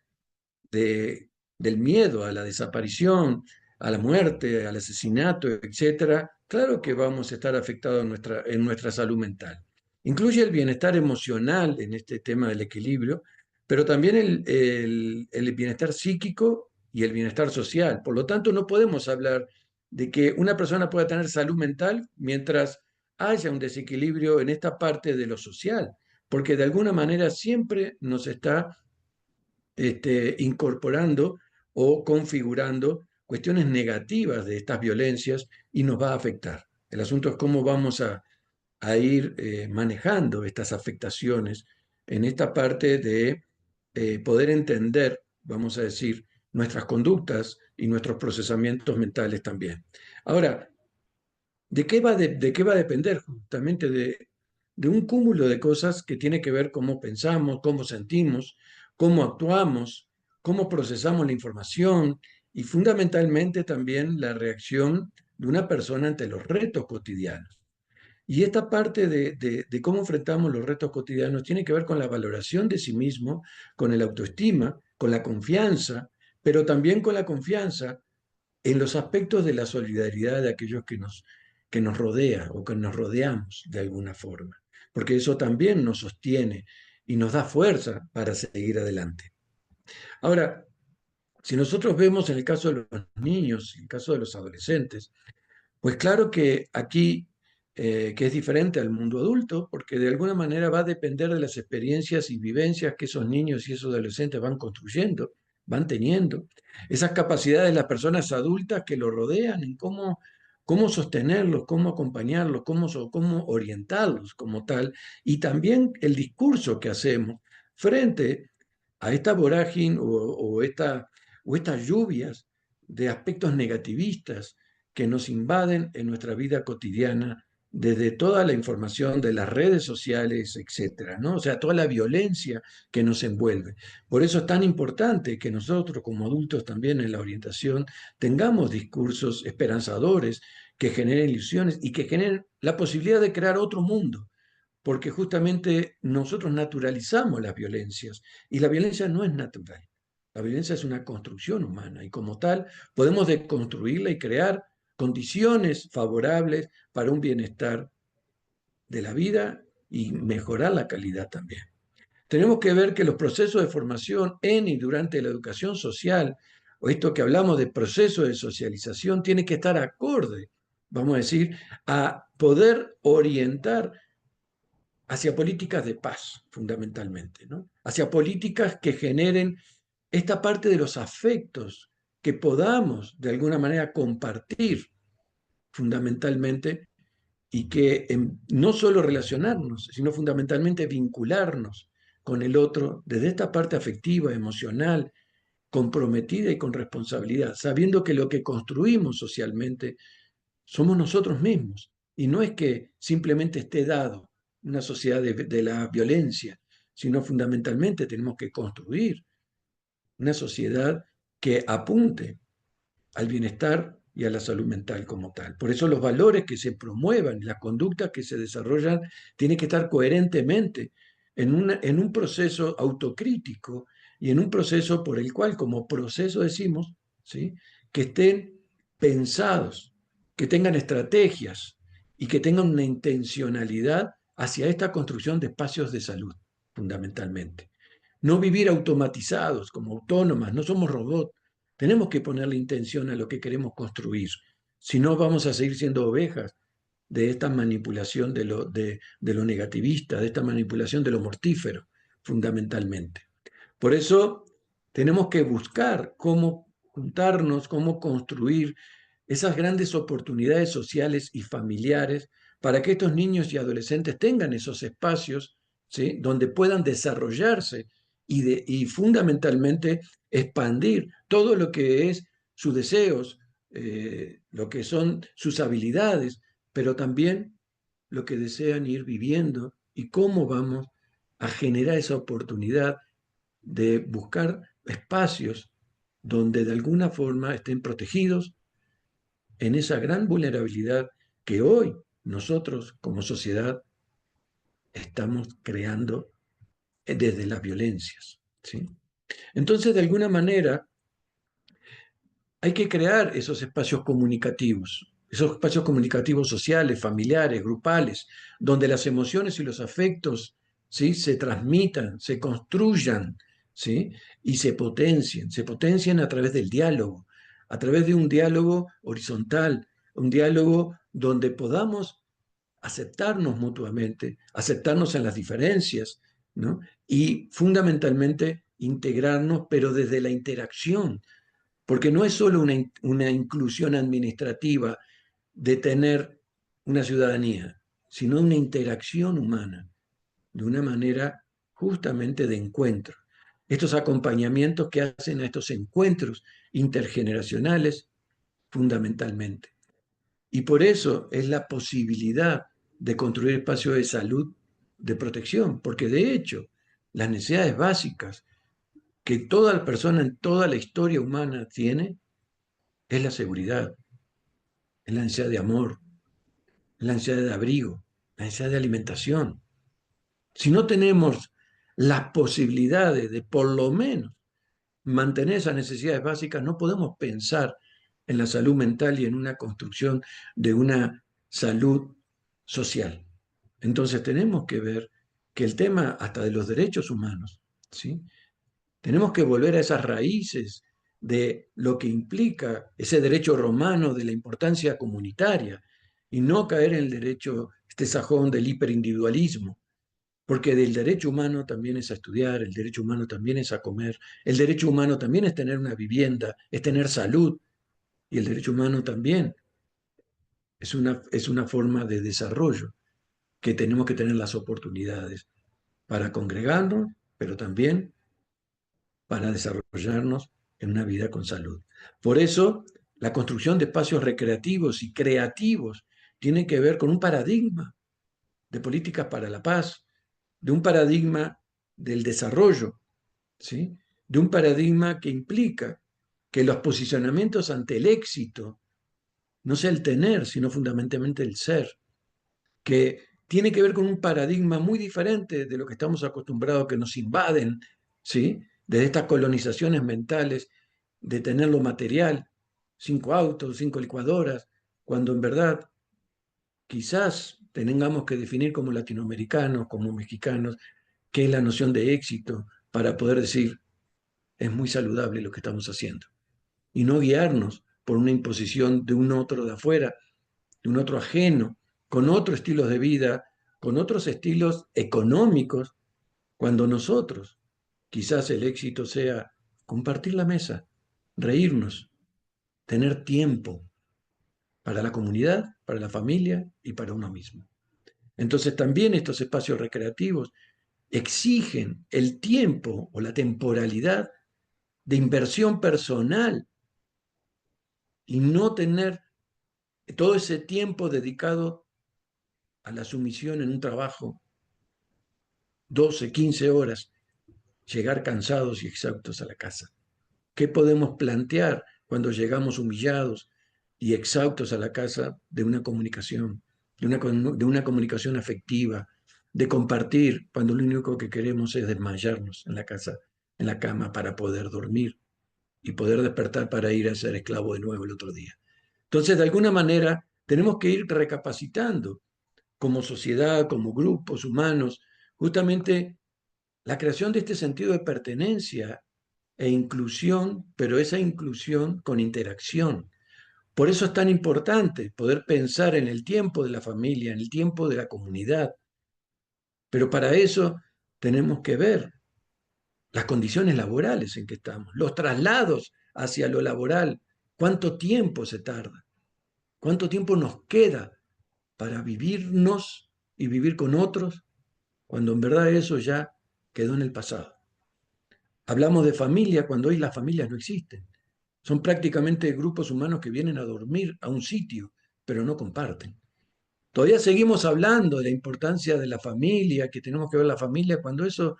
de, del miedo a la desaparición, a la muerte, al asesinato, etcétera, claro que vamos a estar afectados en nuestra salud mental. Incluye el bienestar emocional en este tema del equilibrio, pero también el bienestar psíquico y el bienestar social. Por lo tanto, no podemos hablar de que una persona pueda tener salud mental mientras haya un desequilibrio en esta parte de lo social, porque de alguna manera siempre nos está incorporando o configurando cuestiones negativas de estas violencias y nos va a afectar. El asunto es cómo vamos a ir manejando estas afectaciones en esta parte de poder entender, vamos a decir, nuestras conductas y nuestros procesamientos mentales también. Ahora, ¿de qué va a depender? Justamente de un cúmulo de cosas que tiene que ver cómo pensamos, cómo sentimos, cómo actuamos, cómo procesamos la información y fundamentalmente también la reacción de una persona ante los retos cotidianos. Y esta parte de cómo enfrentamos los retos cotidianos tiene que ver con la valoración de sí mismo, con el autoestima, con la confianza, pero también con la confianza en los aspectos de la solidaridad de aquellos que nos rodea o que nos rodeamos de alguna forma, porque eso también nos sostiene y nos da fuerza para seguir adelante. Ahora, si nosotros vemos en el caso de los niños, en el caso de los adolescentes, pues claro que aquí, que es diferente al mundo adulto, porque de alguna manera va a depender de las experiencias y vivencias que esos niños y esos adolescentes van construyendo, van teniendo, esas capacidades de las personas adultas que lo rodean, en cómo sostenerlos, cómo acompañarlos, cómo orientarlos como tal, y también el discurso que hacemos frente a esta vorágine o estas lluvias de aspectos negativistas que nos invaden en nuestra vida cotidiana desde toda la información de las redes sociales, etcétera, ¿no? O sea, toda la violencia que nos envuelve. Por eso es tan importante que nosotros como adultos también en la orientación tengamos discursos esperanzadores que generen ilusiones y que generen la posibilidad de crear otro mundo, porque justamente nosotros naturalizamos las violencias y la violencia no es natural. La violencia es una construcción humana y como tal podemos deconstruirla y crear condiciones favorables para un bienestar de la vida y mejorar la calidad también. Tenemos que ver que los procesos de formación en y durante la educación social, o esto que hablamos de proceso de socialización, tiene que estar acorde, vamos a decir, a poder orientar hacia políticas de paz, fundamentalmente, ¿no? Hacia políticas que generen esta parte de los afectos que podamos de alguna manera compartir fundamentalmente y que no solo relacionarnos, sino fundamentalmente vincularnos con el otro desde esta parte afectiva, emocional, comprometida y con responsabilidad, sabiendo que lo que construimos socialmente somos nosotros mismos. Y no es que simplemente esté dado una sociedad de la violencia, sino fundamentalmente tenemos que construir una sociedad que apunte al bienestar y a la salud mental como tal. Por eso los valores que se promuevan, las conductas que se desarrollan, tienen que estar coherentemente en un proceso autocrítico y en un proceso por el cual, como proceso decimos, ¿sí?, que estén pensados, que tengan estrategias y que tengan una intencionalidad hacia esta construcción de espacios de salud, fundamentalmente. No vivir automatizados, como autónomas, no somos robots. Tenemos que ponerle intención a lo que queremos construir. Si no, vamos a seguir siendo ovejas de esta manipulación de lo negativista, de esta manipulación de lo mortífero, fundamentalmente. Por eso tenemos que buscar cómo juntarnos, cómo construir esas grandes oportunidades sociales y familiares para que estos niños y adolescentes tengan esos espacios, ¿sí?, donde puedan desarrollarse y fundamentalmente expandir todo lo que es sus deseos, lo que son sus habilidades, pero también lo que desean ir viviendo y cómo vamos a generar esa oportunidad de buscar espacios donde de alguna forma estén protegidos en esa gran vulnerabilidad que hoy nosotros como sociedad estamos creando desde las violencias, ¿sí? Entonces, de alguna manera, hay que crear esos espacios comunicativos sociales, familiares, grupales, donde las emociones y los afectos, ¿sí?, se transmitan, se construyan, ¿sí?, y se potencien a través del diálogo, a través de un diálogo horizontal, un diálogo donde podamos aceptarnos mutuamente, aceptarnos en las diferencias, ¿no? Y fundamentalmente integrarnos, pero desde la interacción, porque no es solo una inclusión administrativa de tener una ciudadanía, sino una interacción humana, de una manera justamente de encuentro. Estos acompañamientos que hacen a estos encuentros intergeneracionales fundamentalmente. Y por eso es la posibilidad de construir espacios de salud, de protección, porque de hecho las necesidades básicas que toda persona en toda la historia humana tiene es la seguridad, es la ansiedad de amor, es la ansiedad de abrigo, la ansiedad de alimentación. Si no tenemos las posibilidades de por lo menos mantener esas necesidades básicas, no podemos pensar en la salud mental y en una construcción de una salud social. Entonces tenemos que ver que el tema hasta de los derechos humanos, ¿sí?, tenemos que volver a esas raíces de lo que implica ese derecho romano de la importancia comunitaria y no caer en el derecho, este sajón del hiperindividualismo, porque del derecho humano también es a estudiar, el derecho humano también es a comer, el derecho humano también es tener una vivienda, es tener salud, y el derecho humano también es una forma de desarrollo que tenemos que tener las oportunidades para congregarnos, pero también para desarrollarnos en una vida con salud. Por eso, la construcción de espacios recreativos y creativos tiene que ver con un paradigma de políticas para la paz, de un paradigma del desarrollo, ¿sí?, de un paradigma que implica que los posicionamientos ante el éxito no sea el tener, sino fundamentalmente el ser, que tiene que ver con un paradigma muy diferente de lo que estamos acostumbrados, que nos invaden, ¿sí?, de estas colonizaciones mentales, de tener lo material, 5 autos, 5 licuadoras, cuando en verdad quizás tengamos que definir como latinoamericanos, como mexicanos, qué es la noción de éxito para poder decir, es muy saludable lo que estamos haciendo. Y no guiarnos por una imposición de un otro de afuera, de un otro ajeno, con otros estilos de vida, con otros estilos económicos, cuando nosotros, quizás el éxito sea compartir la mesa, reírnos, tener tiempo para la comunidad, para la familia y para uno mismo. Entonces también estos espacios recreativos exigen el tiempo o la temporalidad de inversión personal y no tener todo ese tiempo dedicado a la sumisión en un trabajo, 12, 15 horas, llegar cansados y exhaustos a la casa. ¿Qué podemos plantear cuando llegamos humillados y exhaustos a la casa de una comunicación, de una comunicación afectiva, de compartir cuando lo único que queremos es desmayarnos en la casa, en la cama para poder dormir y poder despertar para ir a ser esclavo de nuevo el otro día? Entonces, de alguna manera, tenemos que ir recapacitando como sociedad, como grupos humanos, justamente la creación de este sentido de pertenencia e inclusión, pero esa inclusión con interacción. Por eso es tan importante poder pensar en el tiempo de la familia, en el tiempo de la comunidad. Pero para eso tenemos que ver las condiciones laborales en que estamos, los traslados hacia lo laboral, cuánto tiempo se tarda, cuánto tiempo nos queda para vivirnos y vivir con otros, cuando en verdad eso ya quedó en el pasado. Hablamos de familia cuando hoy las familias no existen. Son prácticamente grupos humanos que vienen a dormir a un sitio, pero no comparten. Todavía seguimos hablando de la importancia de la familia, que tenemos que ver la familia, cuando eso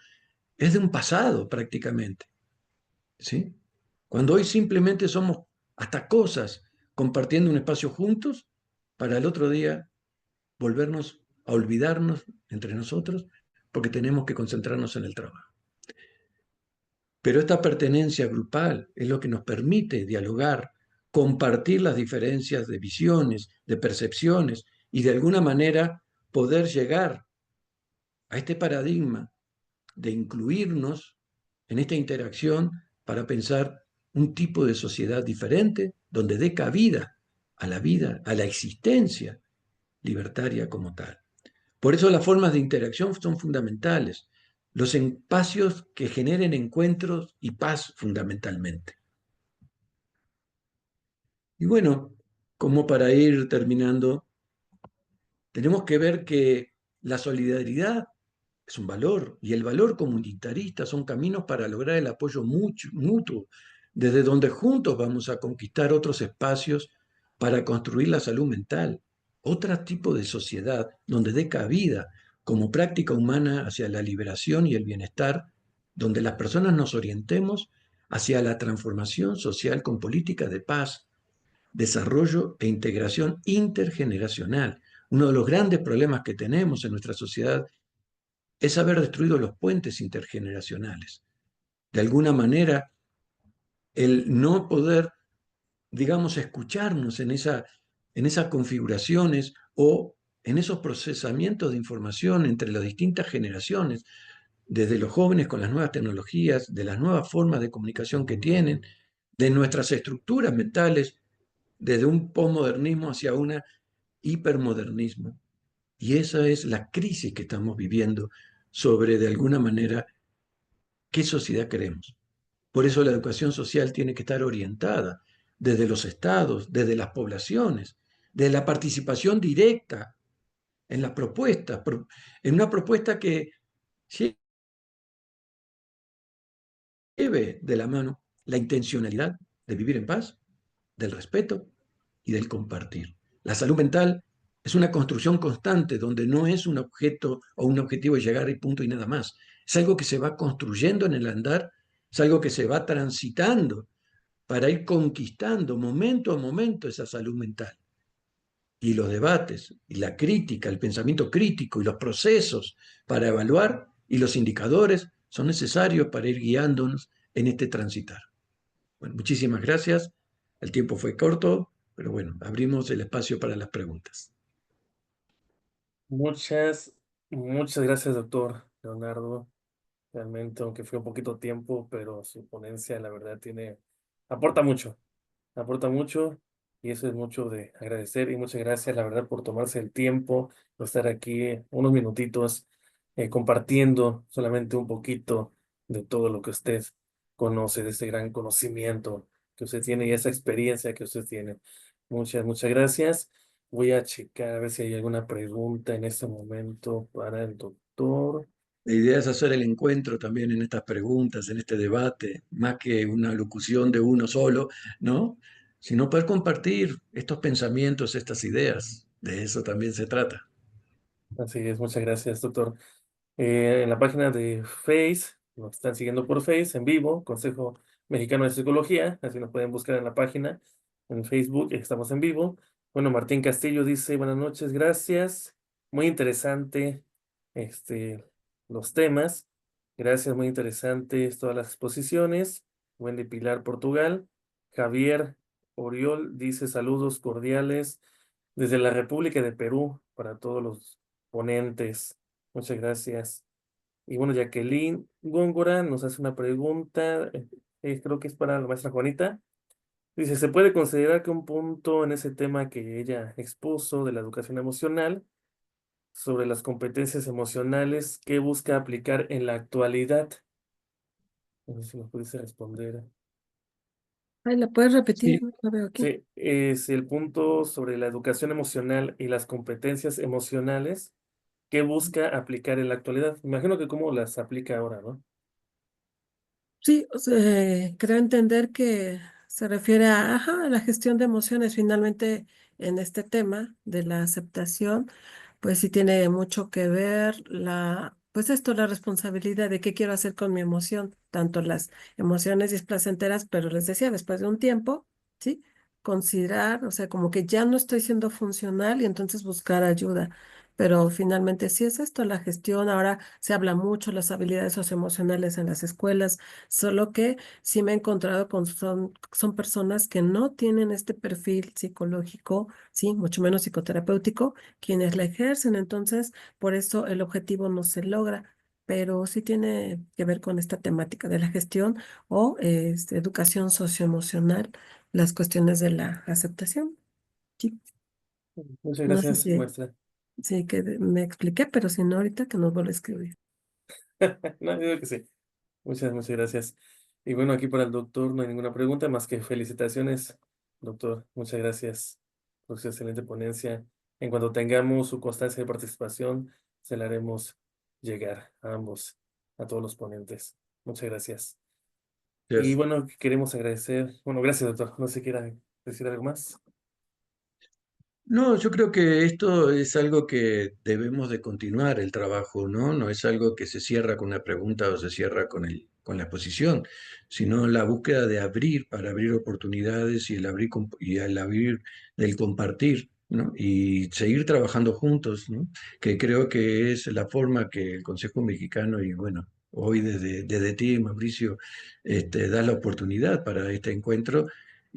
es de un pasado prácticamente. ¿Sí? Cuando hoy simplemente somos hasta cosas compartiendo un espacio juntos para el otro día volvernos a olvidarnos entre nosotros porque tenemos que concentrarnos en el trabajo. Pero esta pertenencia grupal es lo que nos permite dialogar, compartir las diferencias de visiones, de percepciones y de alguna manera poder llegar a este paradigma de incluirnos en esta interacción para pensar un tipo de sociedad diferente donde dé cabida, a la existencia libertaria como tal. Por eso las formas de interacción son fundamentales, los espacios que generen encuentros y paz fundamentalmente. Y bueno, como para ir terminando, tenemos que ver que la solidaridad es un valor y el valor comunitarista son caminos para lograr el apoyo mutuo, desde donde juntos vamos a conquistar otros espacios para construir la salud mental, otro tipo de sociedad donde dé cabida como práctica humana hacia la liberación y el bienestar, donde las personas nos orientemos hacia la transformación social con políticas de paz, desarrollo e integración intergeneracional. Uno de los grandes problemas que tenemos en nuestra sociedad es haber destruido los puentes intergeneracionales. De alguna manera, el no poder, digamos, escucharnos en esas configuraciones o en esos procesamientos de información entre las distintas generaciones, desde los jóvenes con las nuevas tecnologías, de las nuevas formas de comunicación que tienen, de nuestras estructuras mentales, desde un posmodernismo hacia un hipermodernismo. Y esa es la crisis que estamos viviendo sobre, de alguna manera, qué sociedad queremos. Por eso la educación social tiene que estar orientada desde los estados, desde las poblaciones, de la participación directa en las propuestas, en una propuesta que lleve de la mano la intencionalidad de vivir en paz, del respeto y del compartir. La salud mental es una construcción constante donde no es un objeto o un objetivo de llegar y punto y nada más. Es algo que se va construyendo en el andar, es algo que se va transitando para ir conquistando momento a momento esa salud mental. Y los debates, y la crítica, el pensamiento crítico y los procesos para evaluar y los indicadores son necesarios para ir guiándonos en este transitar. Bueno, muchísimas gracias. El tiempo fue corto, pero bueno, abrimos el espacio para las preguntas. Muchas, muchas gracias, doctor Leonardo. Realmente, aunque fue un poquito tiempo, pero su ponencia, la verdad, aporta mucho, y eso es mucho de agradecer. Y muchas gracias, la verdad, por tomarse el tiempo, por estar aquí unos minutitos compartiendo solamente un poquito de todo lo que usted conoce, de ese gran conocimiento que usted tiene y esa experiencia que usted tiene. Muchas, muchas gracias. Voy a checar a ver si hay alguna pregunta en este momento para el doctor. La idea es hacer el encuentro también en estas preguntas, en este debate, más que una locución de uno solo, ¿no? Sino poder compartir estos pensamientos, estas ideas. De eso también se trata. Así es, muchas gracias, doctor. En la página de Face, nos están siguiendo por Face en vivo, Consejo Mexicano de Psicología, así nos pueden buscar en la página, en Facebook, estamos en vivo. Bueno, Martín Castillo dice, buenas noches, gracias. Muy interesante los temas. Gracias, muy interesantes todas las exposiciones. Wendy Pilar, Portugal. Javier Oriol dice, saludos cordiales desde la República de Perú para todos los ponentes. Muchas gracias. Y bueno, Jacqueline Góngora nos hace una pregunta, creo que es para la maestra Juanita. Dice, ¿se puede considerar que un punto en ese tema que ella expuso de la educación emocional sobre las competencias emocionales que busca aplicar en la actualidad? No sé si nos pudiese responder. Ay, ¿la puedes repetir? Sí, No la veo aquí. Sí, es el punto sobre la educación emocional y las competencias emocionales que busca aplicar en la actualidad. Imagino que cómo las aplica ahora, ¿no? Sí, o sea, creo entender que se refiere a, ajá, a la gestión de emociones. Finalmente, en este tema de la aceptación, pues sí tiene mucho que ver pues esto, la responsabilidad de qué quiero hacer con mi emoción, tanto las emociones displacenteras, pero les decía, después de un tiempo, ¿sí? Considerar, o sea, como que ya no estoy siendo funcional y entonces buscar ayuda. Pero finalmente sí es esto, la gestión. Ahora se habla mucho las habilidades socioemocionales en las escuelas, solo que sí me he encontrado son personas que no tienen este perfil psicológico, sí, mucho menos psicoterapéutico, quienes la ejercen. Entonces, por eso el objetivo no se logra, pero sí tiene que ver con esta temática de la gestión o educación socioemocional, las cuestiones de la aceptación. Sí, Muchas no sé gracias, si, maestra. si que me expliqué, pero si no, ahorita que nos vuelva a escribir. No, yo digo que sí. Muchas gracias. Y bueno, aquí para el doctor no hay ninguna pregunta más que felicitaciones, doctor. Muchas gracias por su excelente ponencia. En cuanto tengamos su constancia de participación, se la haremos llegar a ambos, a todos los ponentes. Muchas gracias. Y gracias. bueno, queremos agradecer. Bueno, gracias, doctor. No sé si quiera decir algo más. No, yo creo que esto es algo que debemos de continuar el trabajo, ¿no? No es algo que se cierra con una pregunta o se cierra con la exposición, sino la búsqueda de abrir para abrir oportunidades y y el abrir del compartir, ¿no? Y seguir trabajando juntos, ¿no? Que creo que es la forma que el Consejo Mexicano y bueno, hoy desde ti, Mauricio, da la oportunidad para este encuentro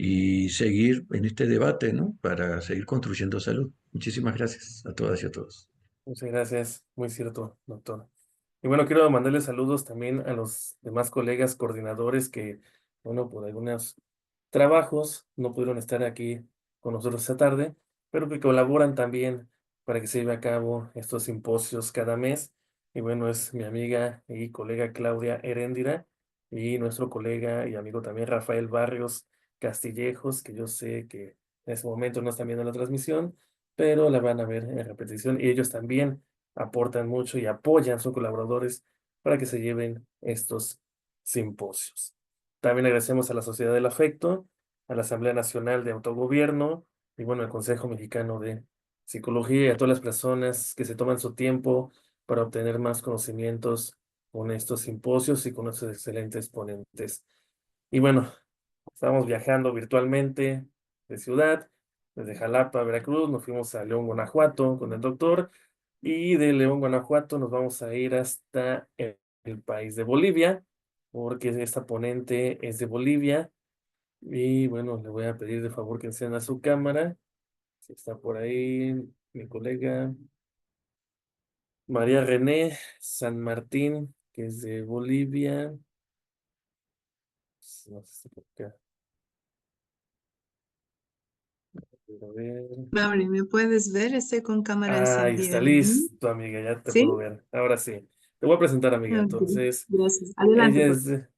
y seguir en este debate, ¿no? Para seguir construyendo salud. Muchísimas gracias a todas y a todos. Muchas gracias. Muy cierto, doctor. Y bueno, quiero mandarle saludos también a los demás colegas coordinadores que, bueno, por algunos trabajos no pudieron estar aquí con nosotros esta tarde, pero que colaboran también para que se lleve a cabo estos simposios cada mes. Y bueno, es mi amiga y colega Claudia Heréndira y nuestro colega y amigo también Rafael Barrios Castillejos, que yo sé que en ese momento no están viendo la transmisión, pero la van a ver en repetición y ellos también aportan mucho y apoyan, son colaboradores para que se lleven estos simposios. También agradecemos a la Sociedad del Afecto, a la Asamblea Nacional de Autogobierno y bueno, al Consejo Mexicano de Psicología y a todas las personas que se toman su tiempo para obtener más conocimientos con estos simposios y con estos excelentes ponentes. Y bueno, estamos viajando virtualmente de ciudad, desde Jalapa, Veracruz, nos fuimos a León, Guanajuato con el doctor y de León, Guanajuato nos vamos a ir hasta el país de Bolivia, porque esta ponente es de Bolivia. Y bueno, le voy a pedir de favor que encienda su cámara. Si está por ahí mi colega María René San Martín, que es de Bolivia. No sé si está por acá. A ver. Mauri, ¿me puedes ver? Estoy con cámara Ahí encendida. está Ujú. listo, amiga, ya te puedo ¿Sí? ver. Ahora sí. Te voy a presentar, amiga. Ok, Entonces, gracias. Adelante, ella por es favor.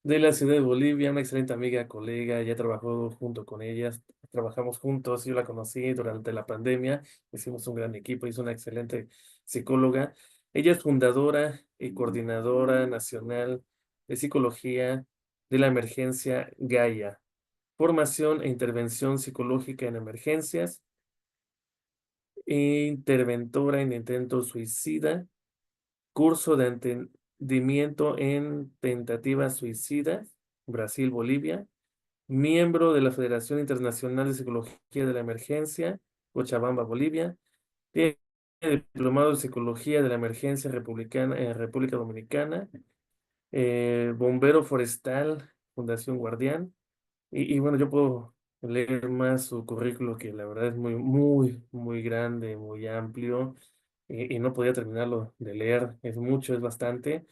de la ciudad de Bolivia, una excelente amiga, colega, ya trabajó junto con ellas, trabajamos juntos, yo la conocí durante la pandemia, hicimos un gran equipo, es una excelente psicóloga. Ella es fundadora y coordinadora nacional de psicología de la emergencia Gaia, formación e intervención psicológica en emergencias, interventora en intento suicida, curso de entendimiento en tentativas suicidas, Brasil, Bolivia, miembro de la Federación Internacional de Psicología de la Emergencia, Cochabamba, Bolivia, tiene diplomado de Psicología de la Emergencia Republicana en República Dominicana, bombero forestal, Fundación Guardián, y bueno, yo puedo leer más su currículo que la verdad es muy grande, muy amplio, y no podía terminarlo de leer, es mucho, es bastante.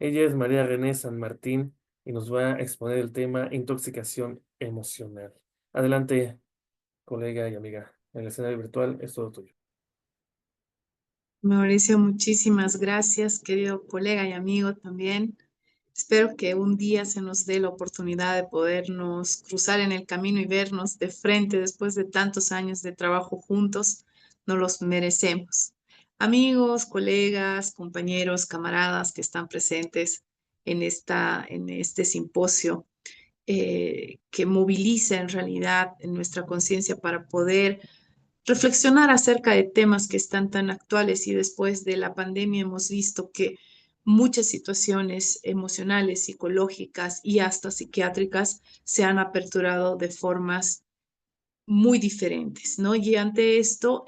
Ella es María René San Martín y nos va a exponer el tema intoxicación emocional. Adelante, colega y amiga. El escenario virtual es todo tuyo. Mauricio, muchísimas gracias, querido colega y amigo también. Espero que un día se nos dé la oportunidad de podernos cruzar en el camino y vernos de frente después de tantos años de trabajo juntos. Nos los merecemos. Amigos, colegas, compañeros, camaradas que están presentes en este simposio, que moviliza en realidad en nuestra conciencia para poder reflexionar acerca de temas que están tan actuales, y después de la pandemia hemos visto que muchas situaciones emocionales, psicológicas y hasta psiquiátricas se han aperturado de formas muy diferentes, ¿no? Y ante esto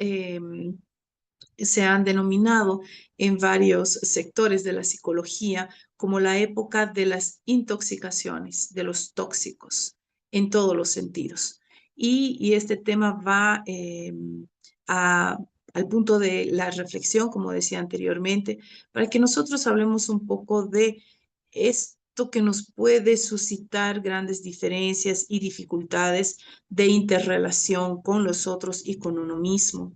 se han denominado en varios sectores de la psicología como la época de las intoxicaciones, de los tóxicos, en todos los sentidos. Y este tema va a- al punto de la reflexión, como decía anteriormente, para que nosotros hablemos un poco de esto que nos puede suscitar grandes diferencias y dificultades de interrelación con los otros y con uno mismo,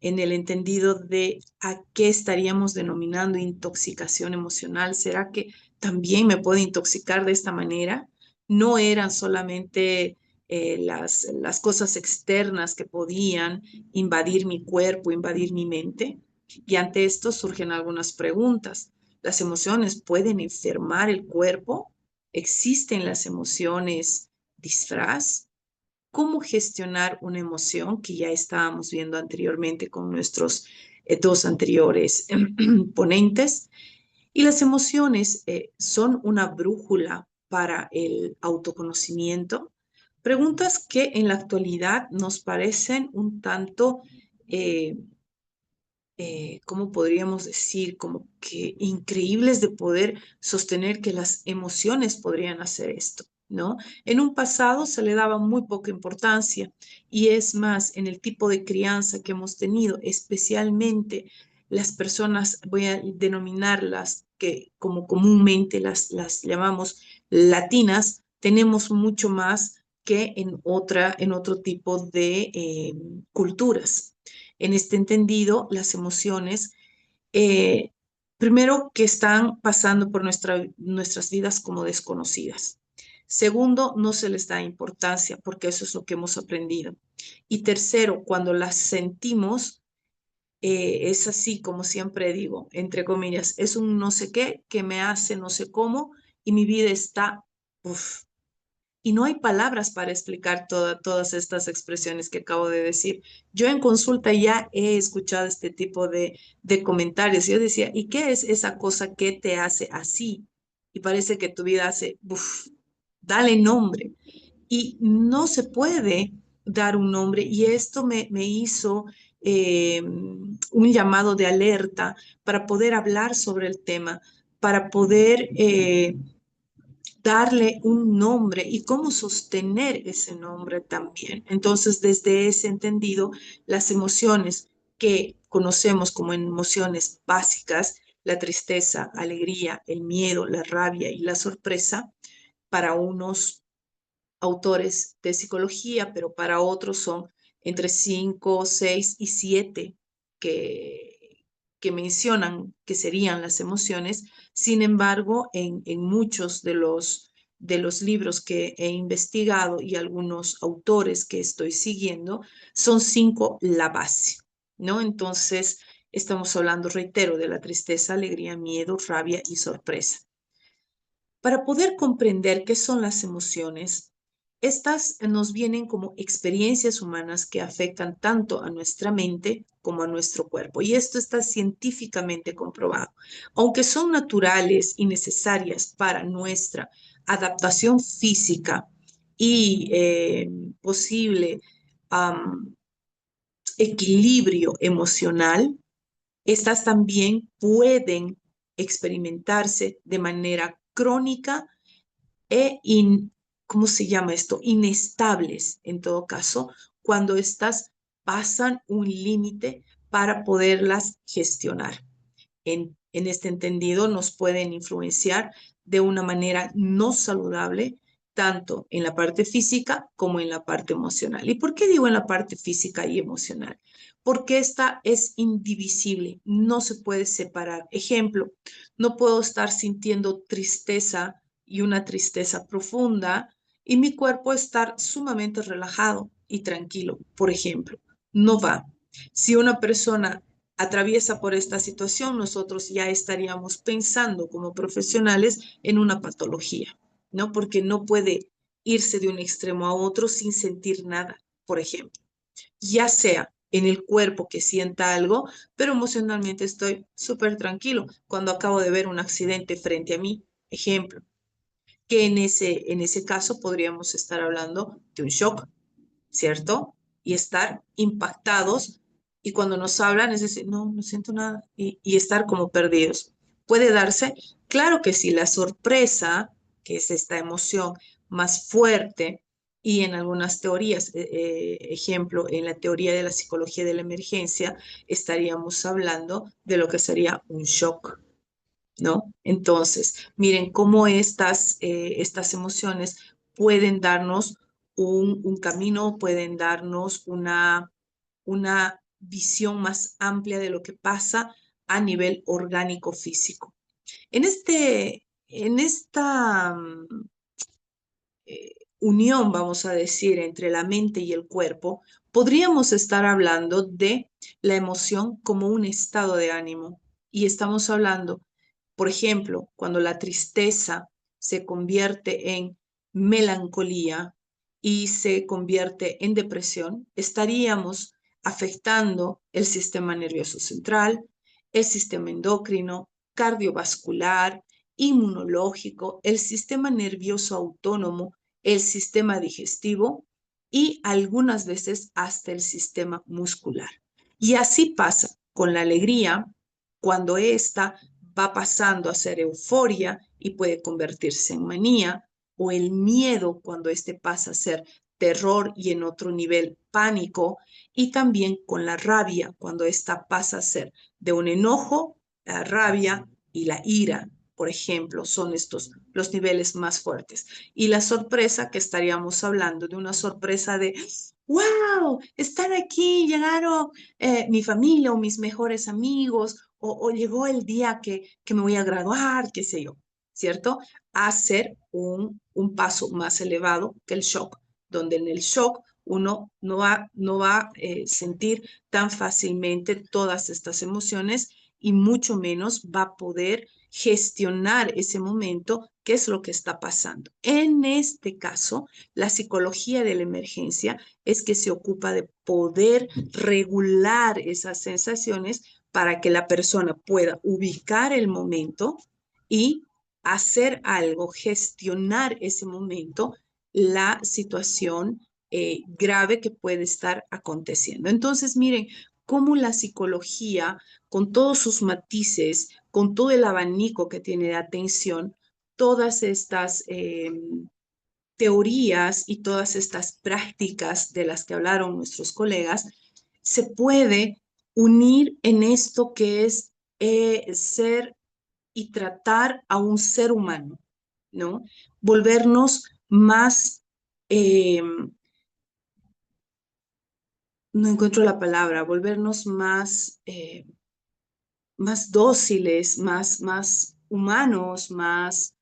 en el entendido de a qué estaríamos denominando intoxicación emocional. ¿Será que también me puedo intoxicar de esta manera? No eran solamente las cosas externas que podían invadir mi cuerpo, invadir mi mente. Y ante esto surgen algunas preguntas. ¿Las emociones pueden enfermar el cuerpo? ¿Existen las emociones disfraz? ¿Cómo gestionar una emoción que ya estábamos viendo anteriormente con nuestros dos anteriores ponentes? Y las emociones son una brújula para el autoconocimiento. Preguntas que en la actualidad nos parecen un tanto, ¿cómo podríamos decir? Como que increíbles de poder sostener que las emociones podrían hacer esto, ¿no? En un pasado se le daba muy poca importancia, y es más, en el tipo de crianza que hemos tenido, especialmente las personas, voy a denominarlas que como comúnmente las llamamos latinas, tenemos mucho más que en otro tipo de culturas. En este entendido, las emociones, eh, primero, que están pasando por nuestras vidas como desconocidas. Segundo, no se les da importancia porque eso es lo que hemos aprendido. Y tercero, cuando las sentimos, es así como siempre digo, entre comillas, es un no sé qué que me hace no sé cómo, y mi vida está, uf, y no hay palabras para explicar todas estas expresiones que acabo de decir. Yo en consulta ya he escuchado este tipo de comentarios. Yo decía, ¿y qué es esa cosa que te hace así? Y parece que tu vida hace, uff, dale nombre. Y no se puede dar un nombre. Y esto me hizo un llamado de alerta para poder hablar sobre el tema, para poder darle un nombre y cómo sostener ese nombre también. Entonces, desde ese entendido, las emociones que conocemos como emociones básicas, la tristeza, alegría, el miedo, la rabia y la sorpresa, para unos autores de psicología, pero para otros son entre 5, 6 y 7 que mencionan que serían las emociones. Sin embargo, en muchos de los libros que he investigado y algunos autores que estoy siguiendo, son 5 la base, ¿no? Entonces, estamos hablando, reitero, de la tristeza, alegría, miedo, rabia y sorpresa. Para poder comprender qué son las emociones, estas nos vienen como experiencias humanas que afectan tanto a nuestra mente como a nuestro cuerpo. Y esto está científicamente comprobado. Aunque son naturales y necesarias para nuestra adaptación física y posible equilibrio emocional, estas también pueden experimentarse de manera crónica ¿cómo se llama esto? Inestables, en todo caso, cuando estas pasan un límite para poderlas gestionar. En este entendido, nos pueden influenciar de una manera no saludable tanto en la parte física como en la parte emocional. ¿Y por qué digo en la parte física y emocional? Porque esta es indivisible, no se puede separar. Ejemplo, no puedo estar sintiendo tristeza y una tristeza profunda y mi cuerpo estar sumamente relajado y tranquilo, por ejemplo. No va. Si una persona atraviesa por esta situación, nosotros ya estaríamos pensando como profesionales en una patología, ¿no? Porque no puede irse de un extremo a otro sin sentir nada, por ejemplo. Ya sea en el cuerpo que sienta algo, pero emocionalmente estoy súper tranquilo cuando acabo de ver un accidente frente a mí, ejemplo, que en ese caso podríamos estar hablando de un shock, ¿cierto? Y estar impactados y cuando nos hablan es decir, no, no siento nada y estar como perdidos. ¿Puede darse? Claro que sí, la sorpresa, que es esta emoción más fuerte y en algunas teorías, ejemplo, en la teoría de la psicología de la emergencia, estaríamos hablando de lo que sería un shock, ¿no? Entonces, miren cómo estas emociones pueden darnos un camino, pueden darnos una visión más amplia de lo que pasa a nivel orgánico físico. En esta unión, vamos a decir, entre la mente y el cuerpo, podríamos estar hablando de la emoción como un estado de ánimo. Y estamos hablando, por ejemplo, cuando la tristeza se convierte en melancolía y se convierte en depresión, estaríamos afectando el sistema nervioso central, el sistema endocrino, cardiovascular, inmunológico, el sistema nervioso autónomo, el sistema digestivo y algunas veces hasta el sistema muscular. Y así pasa con la alegría cuando ésta va pasando a ser euforia y puede convertirse en manía, o el miedo cuando éste pasa a ser terror y en otro nivel pánico, y también con la rabia cuando ésta pasa a ser de un enojo, la rabia y la ira, por ejemplo, son estos los niveles más fuertes. Y la sorpresa, que estaríamos hablando de una sorpresa de, wow, están aquí, llegaron mi familia o mis mejores amigos, o llegó el día que me voy a graduar, qué sé yo, ¿cierto? A hacer un paso más elevado que el shock, donde en el shock uno no va a sentir tan fácilmente todas estas emociones y mucho menos va a poder gestionar ese momento, qué es lo que está pasando. En este caso, la psicología de la emergencia es que se ocupa de poder regular esas sensaciones para que la persona pueda ubicar el momento y hacer algo, gestionar ese momento, la situación grave que puede estar aconteciendo. Entonces, miren cómo la psicología, con todos sus matices, con todo el abanico que tiene de atención, todas estas teorías y todas estas prácticas de las que hablaron nuestros colegas, se puede unir en esto que es ser y tratar a un ser humano, ¿no? Volvernos más, no encuentro la palabra, volvernos más dóciles, más humanos, más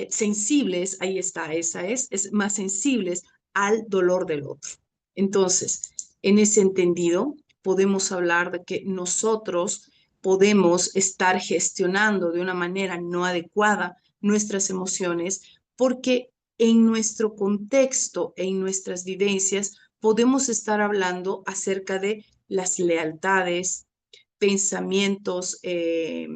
sensibles, ahí está, esa es más sensibles al dolor del otro. Entonces, en ese entendido, podemos hablar de que nosotros podemos estar gestionando de una manera no adecuada nuestras emociones porque en nuestro contexto, en nuestras vivencias, podemos estar hablando acerca de las lealtades, pensamientos de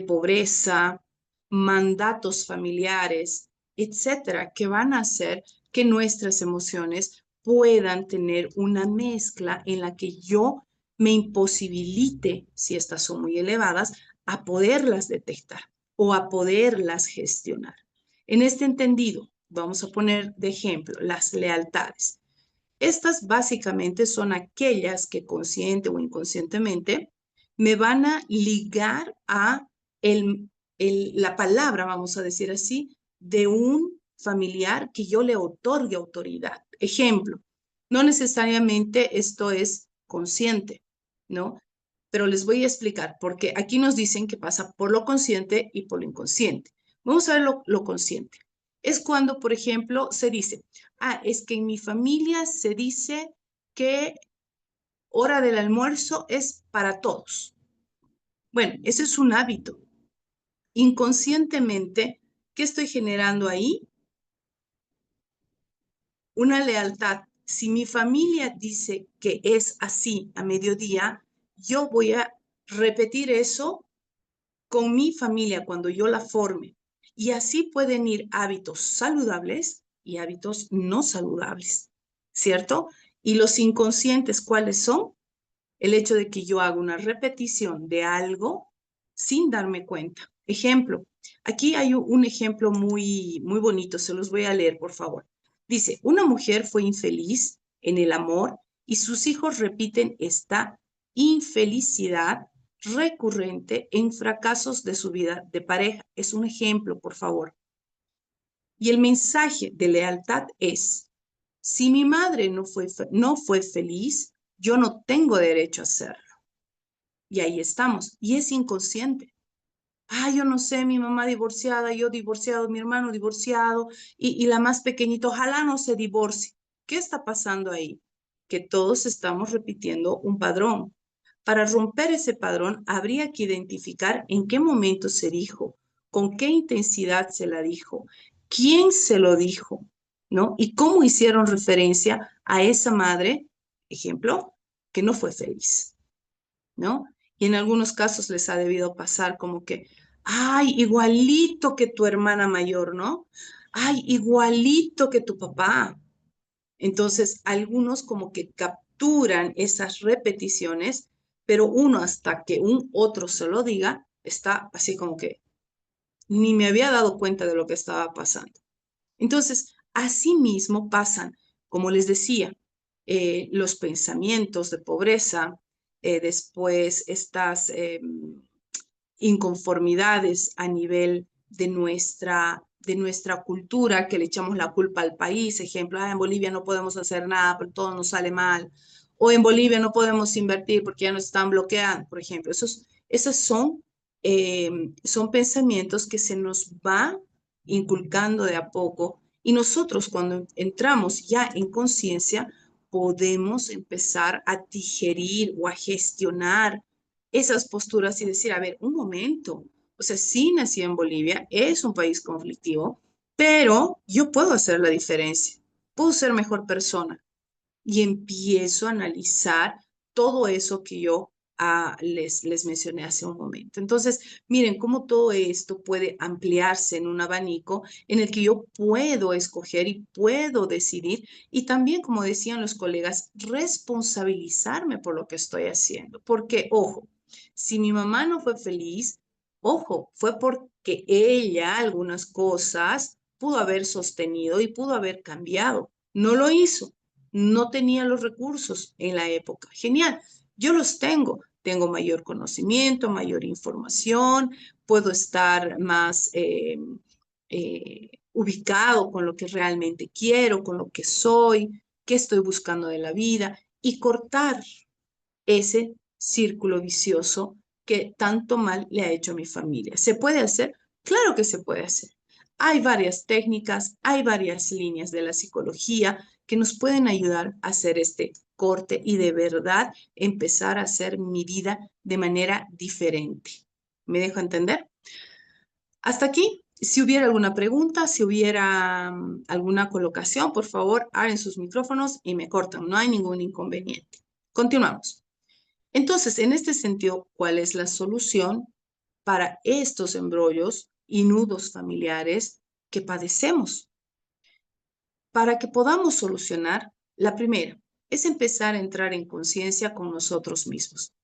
pobreza, mandatos familiares, etcétera, que van a hacer que nuestras emociones puedan tener una mezcla en la que yo me imposibilite, si estas son muy elevadas, a poderlas detectar o a poderlas gestionar. En este entendido, vamos a poner de ejemplo las lealtades. Estas básicamente son aquellas que consciente o inconscientemente me van a ligar a la palabra, vamos a decir así, de un familiar que yo le otorgue autoridad. Ejemplo, no necesariamente esto es consciente, ¿no? Pero les voy a explicar, porque aquí nos dicen que pasa por lo consciente y por lo inconsciente. Vamos a ver lo consciente. Es cuando, por ejemplo, se dice, es que en mi familia se dice que hora del almuerzo es para todos. Bueno, ese es un hábito. Inconscientemente, ¿qué estoy generando ahí? Una lealtad. Si mi familia dice que es así a mediodía, yo voy a repetir eso con mi familia cuando yo la forme. Y así pueden ir hábitos saludables y hábitos no saludables, ¿cierto? Y los inconscientes, ¿cuáles son? El hecho de que yo haga una repetición de algo sin darme cuenta. Ejemplo, aquí hay un ejemplo muy bonito, se los voy a leer, por favor. Dice, una mujer fue infeliz en el amor y sus hijos repiten esta infelicidad recurrente en fracasos de su vida de pareja. Es un ejemplo, por favor. Y el mensaje de lealtad es, si mi madre no fue feliz, yo no tengo derecho a hacerlo. Y ahí estamos. Y es inconsciente. Yo no sé, mi mamá divorciada, yo divorciado, mi hermano divorciado, y la más pequeñita, ojalá no se divorcie. ¿Qué está pasando ahí? Que todos estamos repitiendo un padrón. Para romper ese padrón, habría que identificar en qué momento se dijo, con qué intensidad se la dijo, quién se lo dijo, ¿no? Y cómo hicieron referencia a esa madre, ejemplo, que no fue feliz, ¿no? Y en algunos casos les ha debido pasar como que, igualito que tu hermana mayor, ¿no? Igualito que tu papá. Entonces, algunos como que capturan esas repeticiones, pero uno hasta que un otro se lo diga, está así como que ni me había dado cuenta de lo que estaba pasando. Entonces, así mismo pasan, como les decía, los pensamientos de pobreza, después estas inconformidades a nivel de nuestra cultura, que le echamos la culpa al país. Ejemplo, en Bolivia no podemos hacer nada porque todo nos sale mal. O en Bolivia no podemos invertir porque ya nos están bloqueando, por ejemplo. Esos son pensamientos que se nos va inculcando de a poco y nosotros cuando entramos ya en conciencia podemos empezar a digerir o a gestionar esas posturas y decir, a ver, un momento, o sea, sí nací en Bolivia, es un país conflictivo, pero yo puedo hacer la diferencia, puedo ser mejor persona y empiezo a analizar todo eso que yo les mencioné hace un momento. Entonces, miren cómo todo esto puede ampliarse en un abanico en el que yo puedo escoger y puedo decidir y también, como decían los colegas, responsabilizarme por lo que estoy haciendo. Porque, ojo, si mi mamá no fue feliz, ojo, fue porque ella algunas cosas pudo haber sostenido y pudo haber cambiado. No lo hizo. No tenía los recursos en la época. Genial. Yo los tengo. Tengo mayor conocimiento, mayor información, puedo estar más ubicado con lo que realmente quiero, con lo que soy, qué estoy buscando de la vida y cortar ese círculo vicioso que tanto mal le ha hecho a mi familia. ¿Se puede hacer? Claro que se puede hacer. Hay varias técnicas, hay varias líneas de la psicología que nos pueden ayudar a hacer este corte y de verdad empezar a hacer mi vida de manera diferente. ¿Me dejo entender? Hasta aquí. Si hubiera alguna pregunta, si hubiera alguna colocación, por favor, abren sus micrófonos y me cortan. No hay ningún inconveniente. Continuamos. Entonces, en este sentido, ¿cuál es la solución para estos embrollos y nudos familiares que padecemos? Para que podamos solucionar, la primera es empezar a entrar en conciencia con nosotros mismos.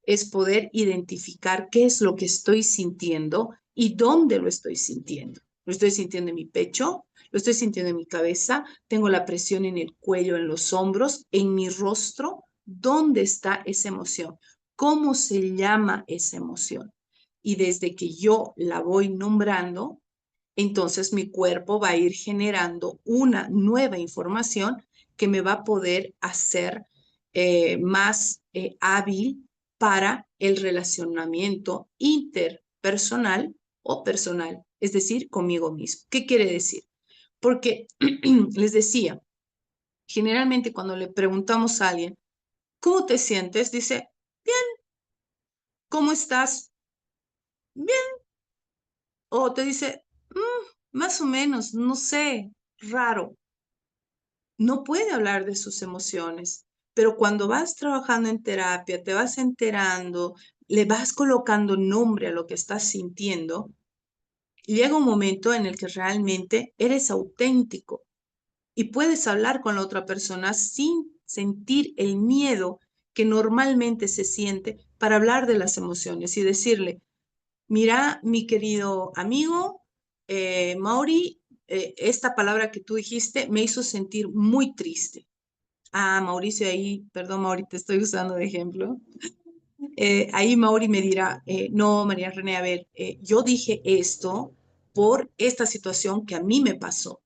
Es poder identificar qué es lo que estoy sintiendo y dónde lo estoy sintiendo. Lo estoy sintiendo en mi pecho, lo estoy sintiendo en mi cabeza, tengo la presión en el cuello, en los hombros, en mi rostro. ¿Dónde está esa emoción? ¿Cómo se llama esa emoción? Y desde que yo la voy nombrando, entonces mi cuerpo va a ir generando una nueva información que me va a poder hacer más hábil para el relacionamiento interpersonal o personal, es decir, conmigo mismo. ¿Qué quiere decir? Porque les decía, generalmente cuando le preguntamos a alguien, ¿cómo te sientes? Dice, bien. ¿Cómo estás? Bien. O te dice, más o menos, no sé, raro. No puede hablar de sus emociones, pero cuando vas trabajando en terapia, te vas enterando, le vas colocando nombre a lo que estás sintiendo, llega un momento en el que realmente eres auténtico y puedes hablar con la otra persona sin sentir el miedo que normalmente se siente para hablar de las emociones y decirle, mira, mi querido amigo, Mauri, esta palabra que tú dijiste me hizo sentir muy triste. Ah, Mauricio, ahí, perdón, Mauri, te estoy usando de ejemplo. Ahí Mauri me dirá, no, María René, a ver, yo dije esto por esta situación que a mí me pasó.